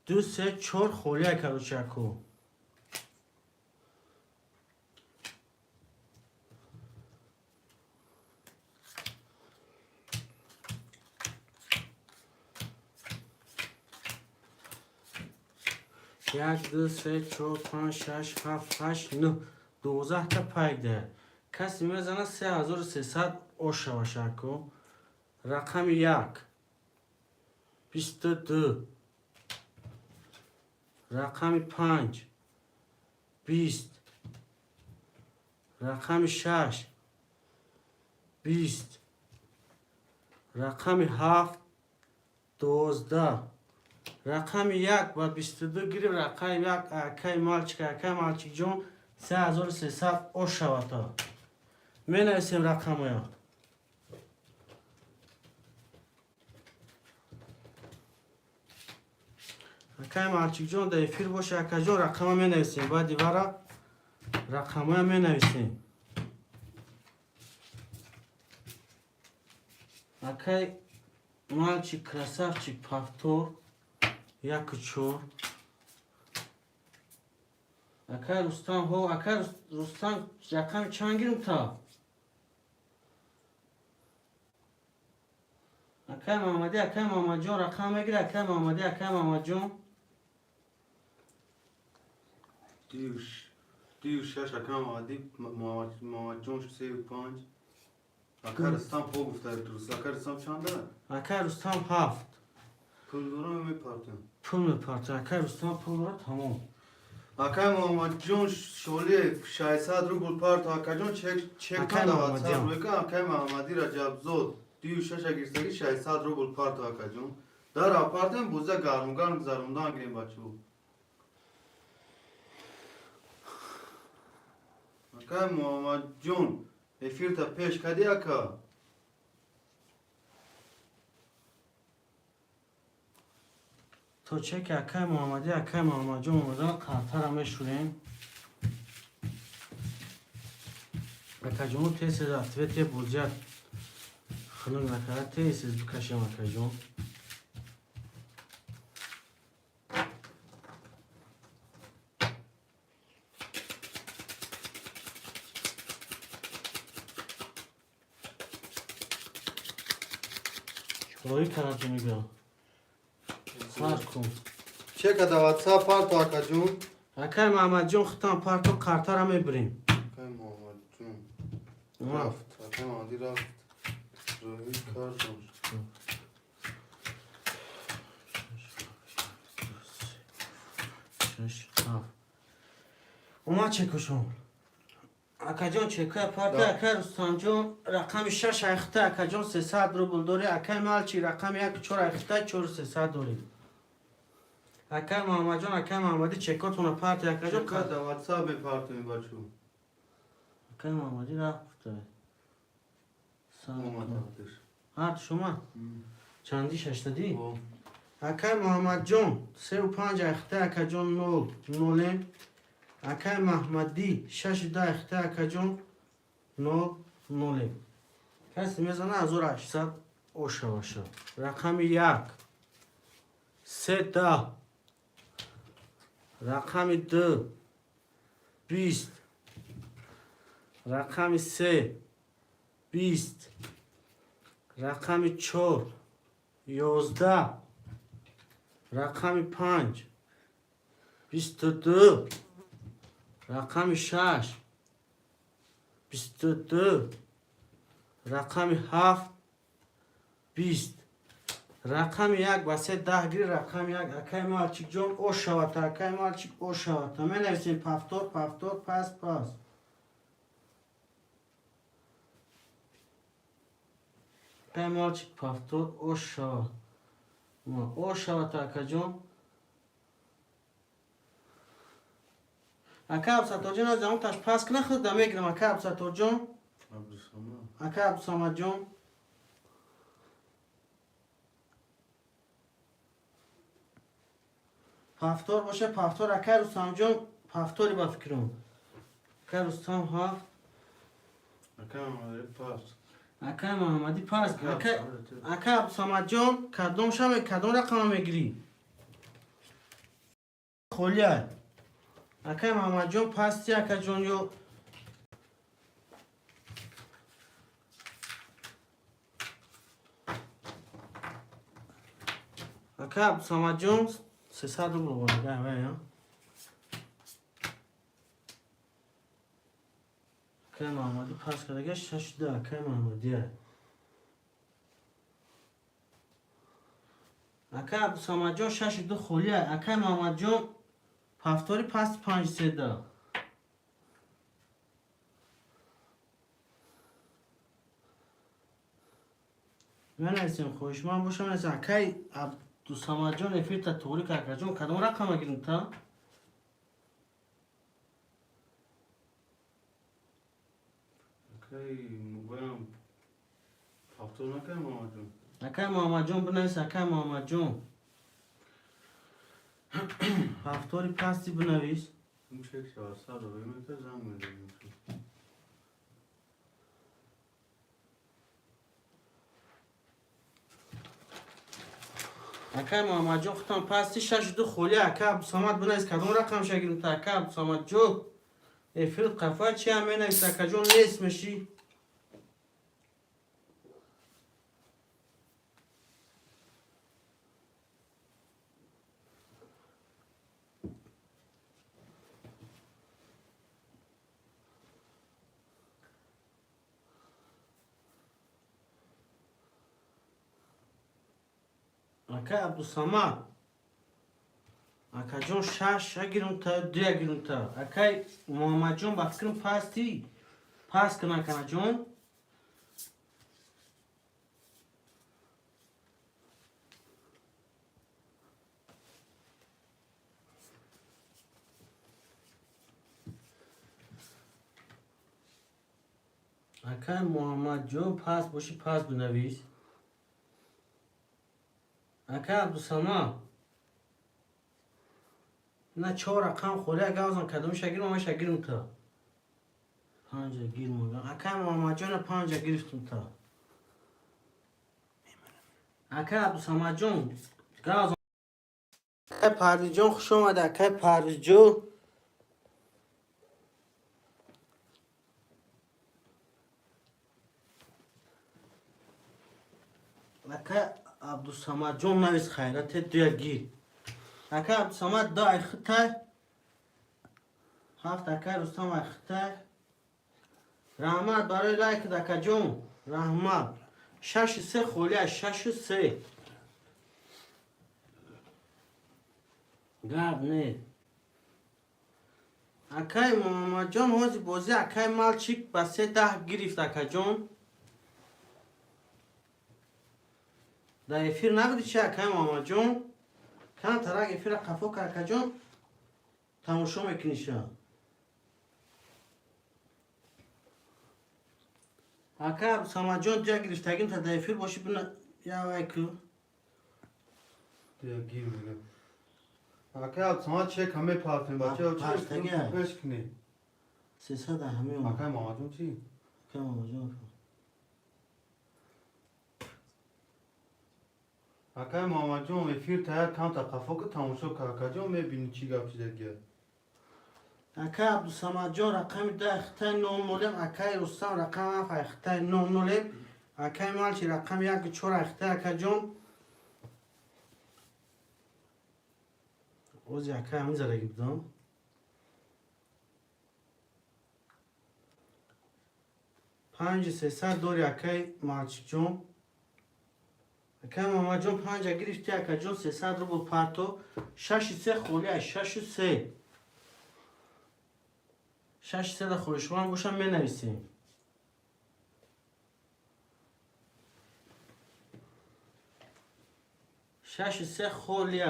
2 3 4 خولی اکای رو چکو یک 2 3 4 5 6 7 8 9 12 تا پیک ده کسی میزنه 3300 اوشا شکو رقم 1 22 رقم 5 20 رقم 6 20 رقم 7 12 رقم 1 و 22 گریم رقم 1 اکای مالچیک جون 3300 او شواتا می نویسیم رقم ها اکای مالچیک جون در افیر باشه اکای جون رقم ها می نویسیم باید دیوارا رقم ها می نویسیم اکای مالچیک کراسافچیک پافتور 1 اکای رستم هو اکای رستم رقم چند گیرم تا اکای محمدی اکای محمد جون رقم میگیره اکای محمدی اکای محمد جون 26 اکای محمد جون 35 اکای رستم پو گفته درست اکای رستم چنده اکای رستم 7 پول دورم میپارتم پول میپارتم اکای رستم پول رو تمام اکای محمد جون شولی 600 روبل پارت اکای جون چک اکای کنه محمد واتساپ جان. روی که اکای محمدی رجب زود 26 گیرستگی 600 روبل پارت اکای جون در آپارتم بوزه گرمگان گذروندان گریم بچو اکای محمد جون افیر تا پیش کدی اکا تو چک اکای محمدی اکای محمد جون اومدن قطر هم میشوریم اکای جون تیسیز اکتیویتی بودجت خلق نکرده تیسیز بکشیم اکای جون روی کرده میگم سر کن چک در واتساپ پارت اکا جون اکای محمد جون خطان پارتو قطر هم میبریم اکای محمد جون رفت اکای محمدی رفت روی کار جون 6 7 اومد چکشون اکا جان چکه پارت اکا رستم جان رقم 6 اخته اکا جان 300 روبل داری اکا مالچی رقم 1 4 اخته 4 300 داری اکا محمد جان اکا محمدی چکاتون پارت اکا جان چکا دا واتساپ پارت می بچو اکا محمدی رفته اومد آتش هر شما چندی ششتدی او اکا محمد جان 35 اخته اکا جان 0 0 اکا محمدی 6 2 اخته اکا جان 0 0 کسی میزنه 1800 اوشا باشه رقم 1 3 10 رقم 2 20 رقم 3 20 رقم 4 11 رقم 5 22 رقم 6 22 رقم 7 20 رقم 1 واسه 10 گیری رقم 1 اکای مالچیک جون او شواتا اکای مالچیک او شواتا من نویسیم پفتور پس اکای مالچیک پفتور او شواتا او شواتا اکا جون اکا عبدالستار جون از اون تاش پس که نخود میگیرم اکا عبدالستار جون اکا عبدالصمد جون پفتور باشه پفتور اکا رستم جون پفتوری با فکرم اکا رستم ها اکا محمدی پاس اکا محمدی پس اکا عبدالصمد جون کدوم شمه کدوم رقم میگیری خولیه اکا محمد جون پستی اکا جون یو اکا عبدالصمد جون 300 رو بگونه ها اکا محمدی پس کردگه 6 ده اکا محمدیه اکا عبدالصمد جون 6 دو خولیه اکا محمد جون پفتوری پس 5 3 ده من نسیم خوش من باشم نسیم اکای عبدالصمد جون افیر تا توری که اکا جون کدوم رقم گیریم تا اکای موبایلم پافتور نکه محمد جون اکای محمد جون بنویس اکای محمد جون پفتوری پستی بنویس این چک 400 رو بگیم که زنگ میدونیم اکای محمد جون خودم پستی 6 دو خولی اکای عبدالصمد بنویس کدوم رقم شگیریم تا اکای عبدالصمد جون افیر قفا چی هم بنویس اکا جون لیست میشی اکای عبدالصمد اکا جون 6 گیرم تا 2 گیرم تا اکای محمد جون با فکرم پستی پس کن اکا جون اکای محمد جون پس باشی پس بنویس اکای عبدالصمد نه 4 رقم خوله اگه ازم کدوم شگیرم اما شگیرم تا 5 گیرم اکای محمد جون 5 گرفتم تا اکای عبدالصمد جون گازم اکای پرویز جون خوش اومده اکای پرویز جون اکای عبدالصمد جون نویس خیرت 2 گیر اکای عبدالصمد 2 اخته 7 اکای رستم اخته رحمت برای لایک دکا جون رحمت 6 3 خولی 6 3 گرد نه اکای محمد جان هازی بازی اکای مالچیک با 3-10 گرفت اکا جان. در افیر نبودی چه اکای محمد جان؟ کن ترک افیر قفا که اکا جان تماشا میکنی شا. اکا سامد جان دیا گرفتگیم تا در افیر باشی بنا یا وای که دیگه گیر میگم اکا سما چک همه پارتن بچه پارتگی هست. پش کنی 300 همه اون اکا محمد جون چی؟ اکای محمد جان اکا محمد جون افیر تایر کام تا قفا که تماشا که اکا جون میبینی چی گفت چی دیگه اکای عبدالصمد جان رقم 10 اختای 9 اکای رستم رقم 7 اختای 9 اکای مالچی رقم 1-4 اختای اکا جان. اوزی اکای همین زرگی بدم 5-300 دوری اکای مالچی جان. اکای محمد جان 5 گرفتی اکا جان 300 رو با پارتو 6-3 خولی 6-3 در خوشمان باشم می نویسیم 6-3 خولی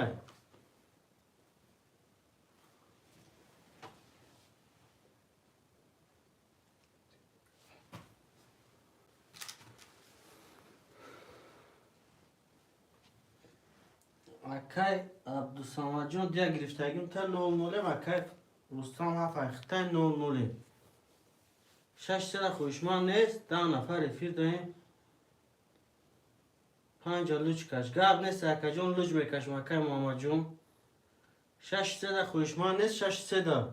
اکای عبدالصمد جان دیا گرفتگیم تا 9 اکای رستم 7 اختای 9 6 در خوشمان نیست 10 نفر افیر داریم 5 لوچ کش گاب نیست اکا جان لوچ میکشم اکای محمد جان 6 در خوشمان نیست 6 در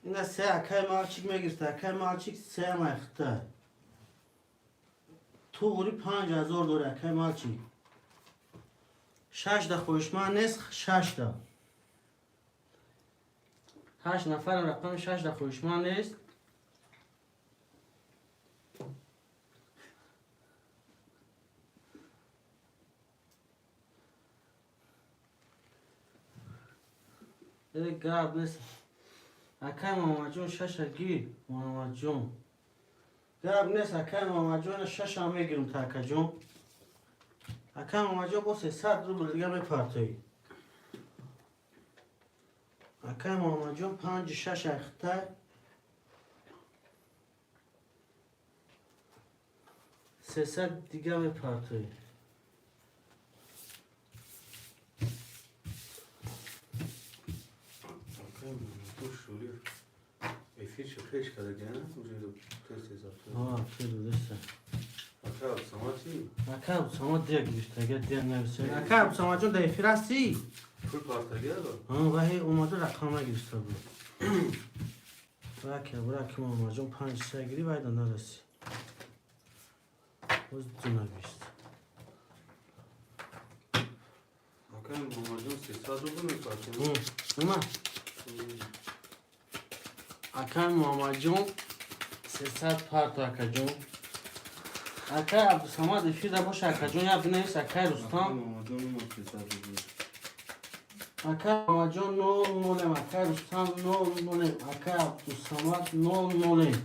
این 3 اکای مالچیک میگیرد اکای مالچیک 3 اختای تو غوری 5000 دوره اکای مالچیک 6 در خوشمان نیست 6 در 8 نفر رقم 6 در خوشمان نیست دیگه گاب نیست اکای محمد جان 6 گیر محمد جان گاب نیست اکای محمد جان 6 هم میگیرم تا اکا جان اکای محمد جان با 300 رو دیگه میپرتایی اکای محمد جان 5-6 اختای 300 دیگه میپرتایی تو شوری افیر شفش کرده گه نه؟ اونجا رو تست حساب ها خیلی دسته اکا سما چی؟ اکای عبدالصمد دیا گرفتگی دیا نویسه اکای عبدالصمد جان در افیر هستی؟ فول پارتگه رو؟ وحی اومده رقم نگرفته بود برای محمد جان 5 گیری باید نرسی باز دو نویست اکا محمد جون 300 رو میپرتن اومد اکای محمد جان 300 پارت اکا جان اکای عبدالصمد افیر در باشه اکا جان یا بنویس اکای رستم محمد جون رو 300 رو اکای محمد جان 9 اکای رستم 9 اکای عبدالصمد 9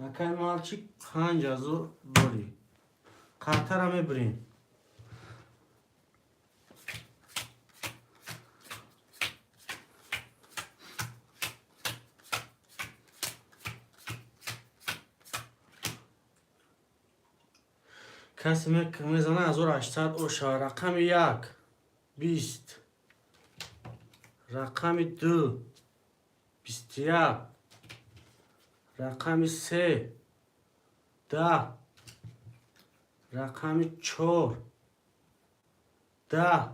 اکای مالچیک 5000 دوری قطر هم میبریم کسی میزنه 1800 اوشا رقم 1 20 رقم 2 21 رقم 3 10 رقم 4 10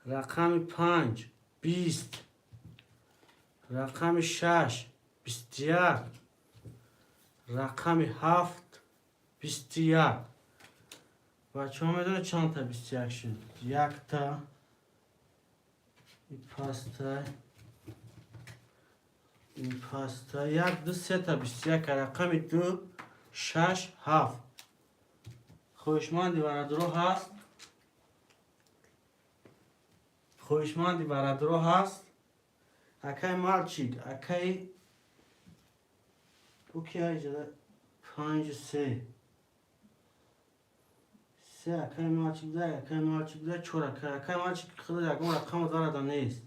رقم 5 20 رقم 6 21 رقم 7 21 بچه ها میدونه چند تا 21 شد 1 تا این پاستا این پاستا 1 2 3 تا 21 رقم 2 6 7 خویشمندی برادرو هست خویشمندی برادرو هست اکای مالچیک اکای اوکی ایجاده 5 3 اکای مالچیک ده اکای مالچیک ده 4 اکای مالچیک خود یکم رقم داره نیست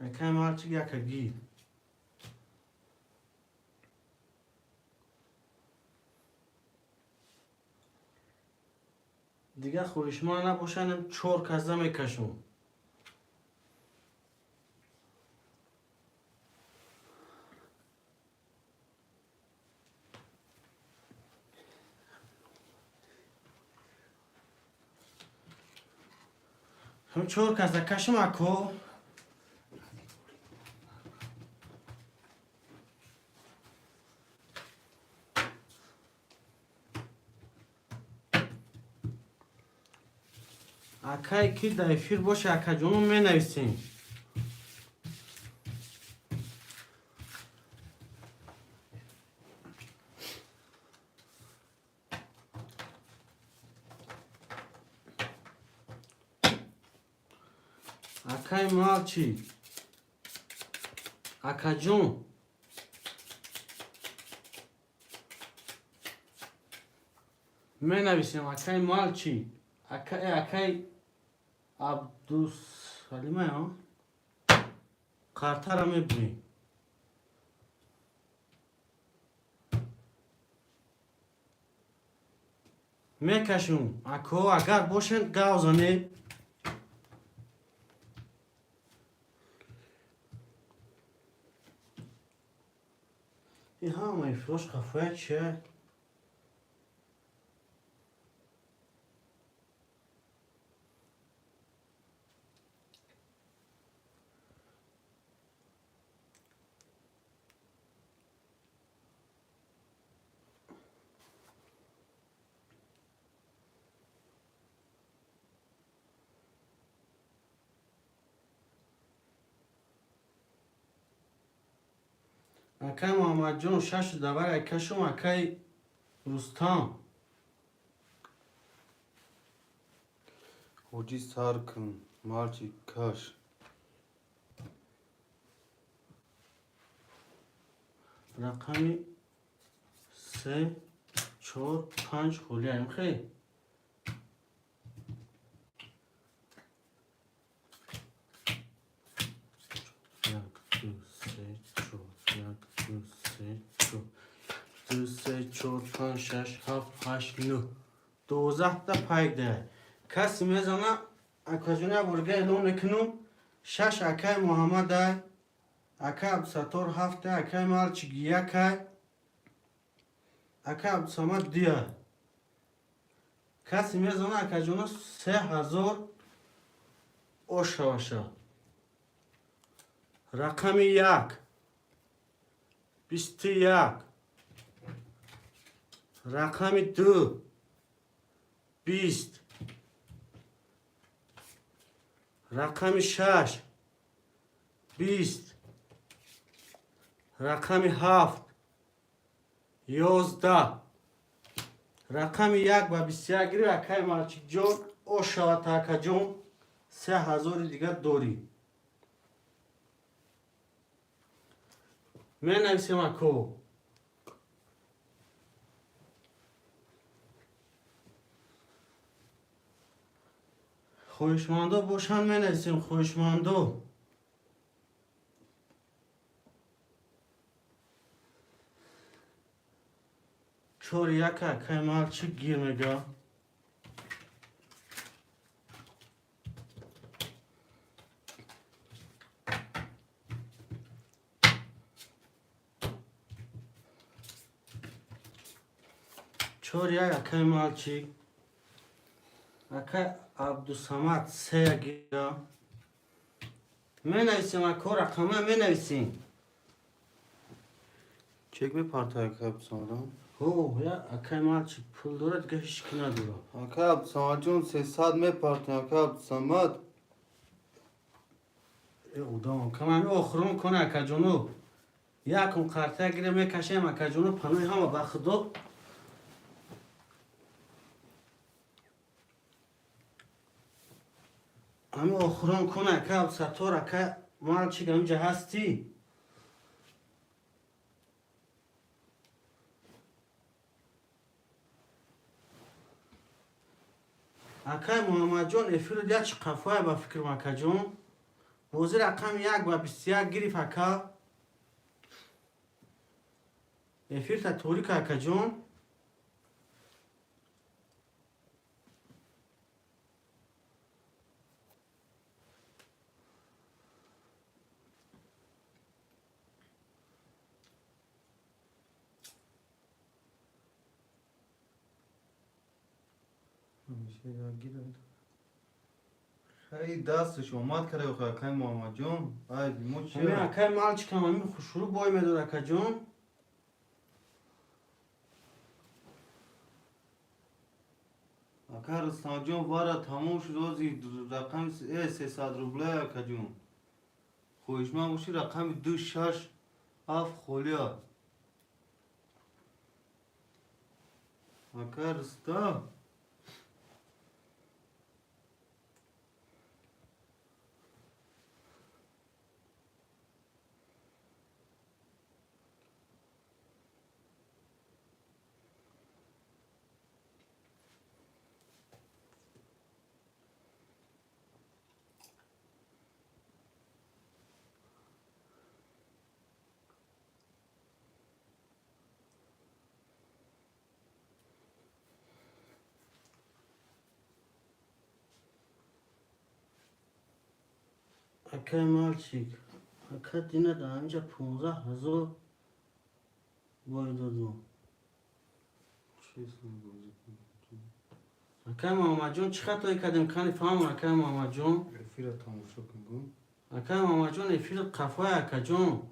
اکای مالچیک یکگی دیگه خویشمان نباشن 4 کزه میکشون هم 4 کزه کشم اکو اکای کی در افیر باشه اکا جونو می نویسیم اکای مالچی اکا جون می نویسیم اکای مالچی اکای عبدالسلیمه ها قرطه را میبینیم میکشون اکو اگر باشن گوزانه این همه فروش خفه چه اکای محمد جون 6 دبر اکشم اکای رستم حاجی سر کن مالچی کش رقمی 3 4 5 خولیم خیلی دو سه چهار پنج شش هفت هشت نه 12 تا پایک ده کسی میزنه اکاجونه برگه اعلام نکنم 6 اکای محمد ده اکای عبدالستار 7 اکای مالچیگی اکای عبدالصمد دیه کسی میزنه اکاجونه 3000 اوشه باشه رقم 1 21 رقم 2 20 رقم 6 20 رقم 7 11 رقم 1 و 21 گیری اکای مالچیک جون او شوات اکا جون 3000 دیگه دوری من نویسیم اکو خویشمانده باشن من نویسیم خویشمانده چور یک اکای مالچیک گیر میگه چور یک اکای مالچیک اکای عبدالصمد 3 گیره می نویسیم اکو رقمه می نویسیم چک به پارتای کب سارم هو یا اکای مالچیک پول داره دیگه هیچ کی نداره اکا عبدالصمد جون 300 می پارتای اکا یکم قرطه گیره میکشیم اکا جونو پنوی همه بخدو همه آخران کنه اکا ستار اکا مال چی که همینجا هستی اکا محمد جون افیر دیا چی قفای با فکر اکا جون بوزی رقم 1 و 21 گریف اکا افیر تا توری که اکا جون خیلی دستش اومد کرده و خیلی محمد جون ای بیمو همین چیه؟ اکا مال چی که همین خوشورو بای میدار اکا جون اکا رستان جون وارا تموم شد روزی رقم 300 روبله اکا جون خویش من باشی رقم 26 7 خولیا اکا رستا اکا مال چی اکا دینه دا همینجا 15,000 بای دادو چی اسم بازی کنی؟ اکا محمد جون چی خطایی کردیم کنی فهم اکا محمد جون رفیره تماشا کن گون اکا محمد جون افیر قفای اکا جون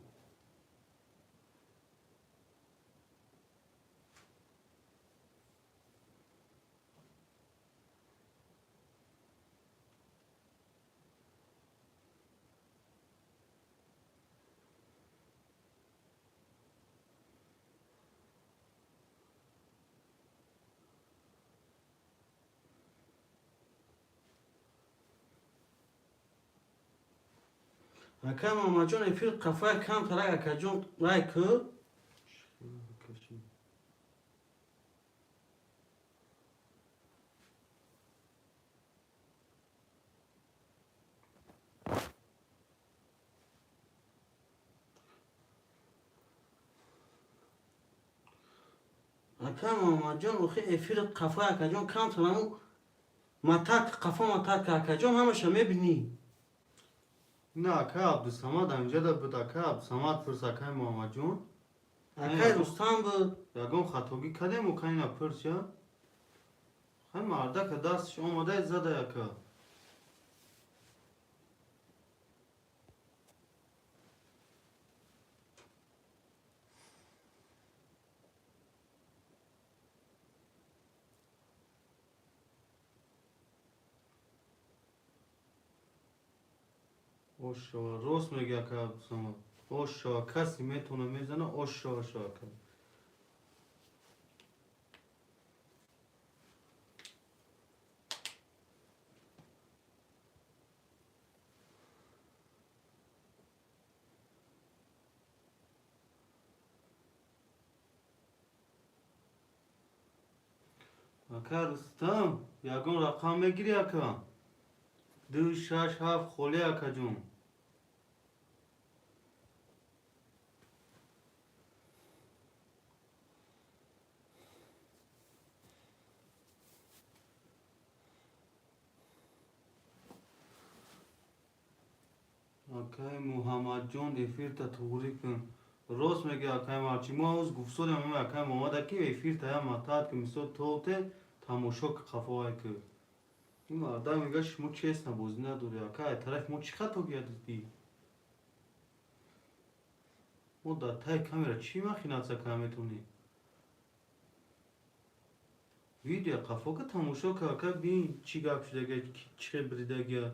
اکا محمد جون افیر قفای کم ترک اکا جون رای که کشی اکا محمد جون اخی افیر قفای اکا جون کم ترک متک قفا متک اکا جون همشه میبینی نه اکا عبدالصمد همینجا دا بود اکا عبدالصمد پرس اکا محمد جون اکا رستم بود یکم خطاگی کردیم و کنی نپرس یا خیلی مرده که دستش آماده زده یکا اوشا راست میگه اکا عبدالصمد اوشا کسی میتونه میزنه اوشا که اکا رستم یکم رقم میگیری اکا 2 6 7 خولی اکا جون اکای محمد جون افیر تا توری کن راست میگه اکای مرچی ما از گفت همه اکای محمد که افیر تا هم متاد که مثل توته تماشا که خفای که این مرده میگه شما چیست نبوزی نداری اکای طرف ما چی خطا گردی ما در تای کامیرا چی مخینات سکه میتونی ویدیو قفا که تماشا که اکای بین چی گپ شده گه چی بریده گه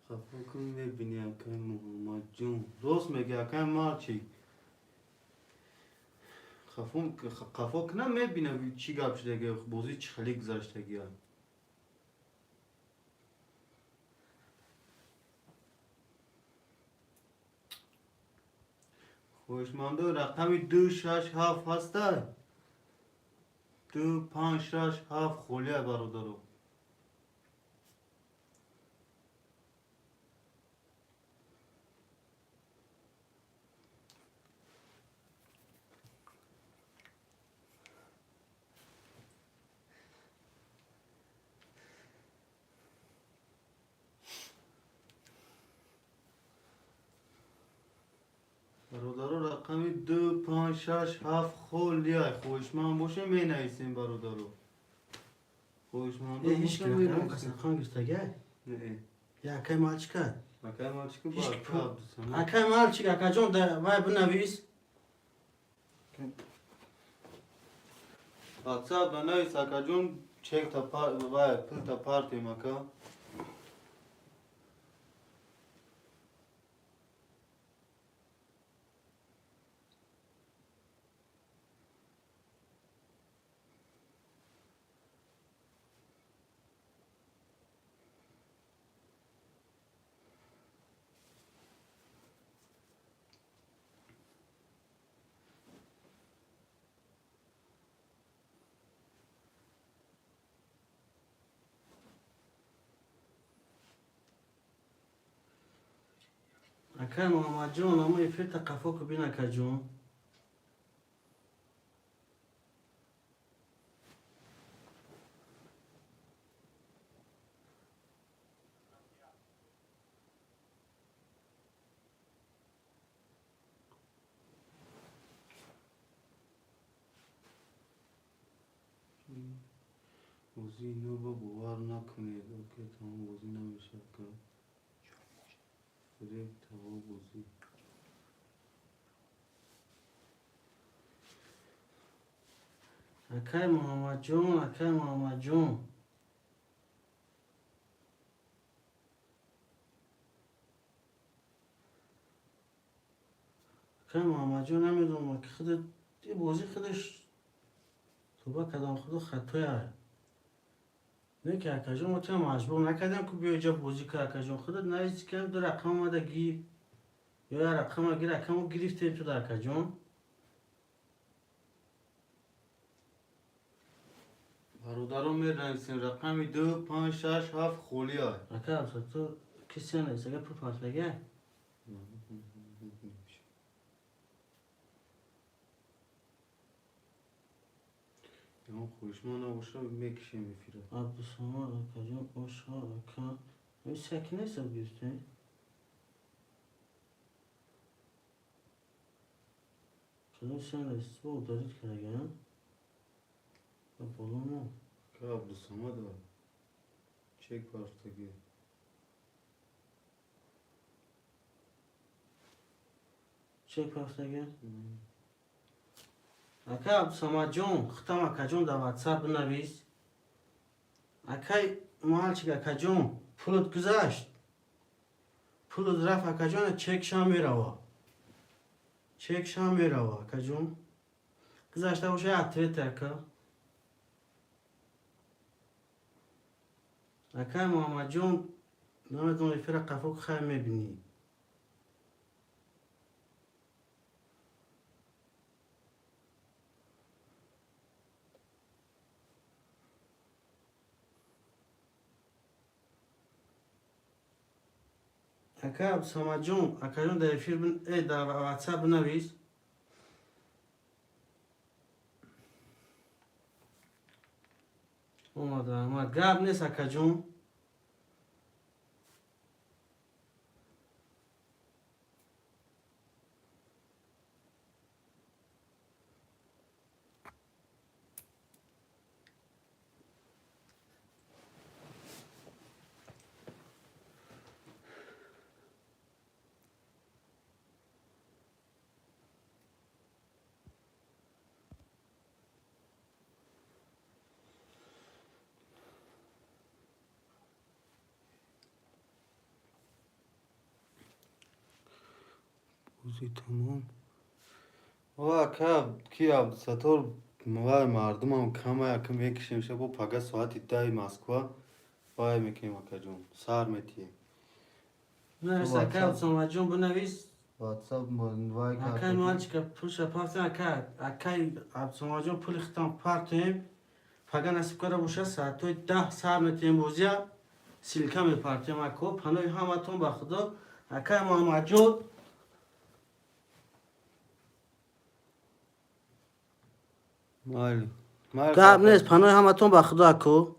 خفا کن میبینی اکای محمد جون راست میگه اکای مارچی خفا کنم میبینه چی گپ شده که بازی چی خلی گذاشته گیه خوشمانده رقمی 267 هسته 2567 خولیه برادرو برادرو رقمی 2567 خولیه خوشمند باشه می نویسیم برادرو خوشمانده هیچ باشه که می نکنم نویسیم قصد خان گرفتگه نه یا اکای مال چی کرد؟ اکای مارچی که هیچ با که اکای اکای مال چی اکای جون ده وای بنویس واتساپ da noi sakajun check ta put ta party maka اکای محمد جون اما یفرت قفا کو بین اکای جون بازی نو با باور نکنید اوکی تمام بازی نمیشه که فریق تمام بازی اکای محمد جون اکای محمد جون اکای محمد جون نمیدونم که خودت یه بازی خودش تو با کدام خود خطایه نه که اکای جون مطمئن مجبور نکردم که بیا جا بازی که اکای جون خودت نویسی که دو رقم آمده گیر یا یه رقم گیر رقم گرفتیم تو در اکای جون برادرو می نویسیم رقمی 2567 خولیه اکای افسر تو کسی نیست اگر پر پاسلگه یا خوشمان نباشه میکشه میفیره عبدالسلام اکای جون اوشا اکای این سکی نیست رو گرفتی کدوم سن است با دارید که اگه یا بالا نو که عبدالسمد چک پرستگی چک پافتگی اکای عبدالسلام جون ختم اکای جون در واتساپ بنویس اکای مالچی اکای جون پولت گذاشت پولت رفت اکای جون چک شام میروا چک شام میروا اکای جون گذاشته باشه اتویت اکا اکای محمد جون نمیدونم ایفر قفوک خیلی میبینی اکای عبدالسلام جون اکای جون در ایفر در واتساپ بنویس اومد گرب نیست اکای جون روزی تمام اکا کیا ستور موای مردم هم کم یکم یکیشیم شه با پگه ساعتی 10 مسکو وای میکنیم اکا جون سر میتیه نویس تو اکا واتساپ. سوما جون بنویس واتساپ وای اکای مالچ که پوش پارتیم اکای سوما جون پول ختم پارتیم پگه نصیب کرده باشه ساعتوی 10 سر میتیم بوزیا سیلکه می پارتیم اکو پنوی همتون با خدا اکای محمد جون مالی گپ نیست پنوی همتون با خدا اکو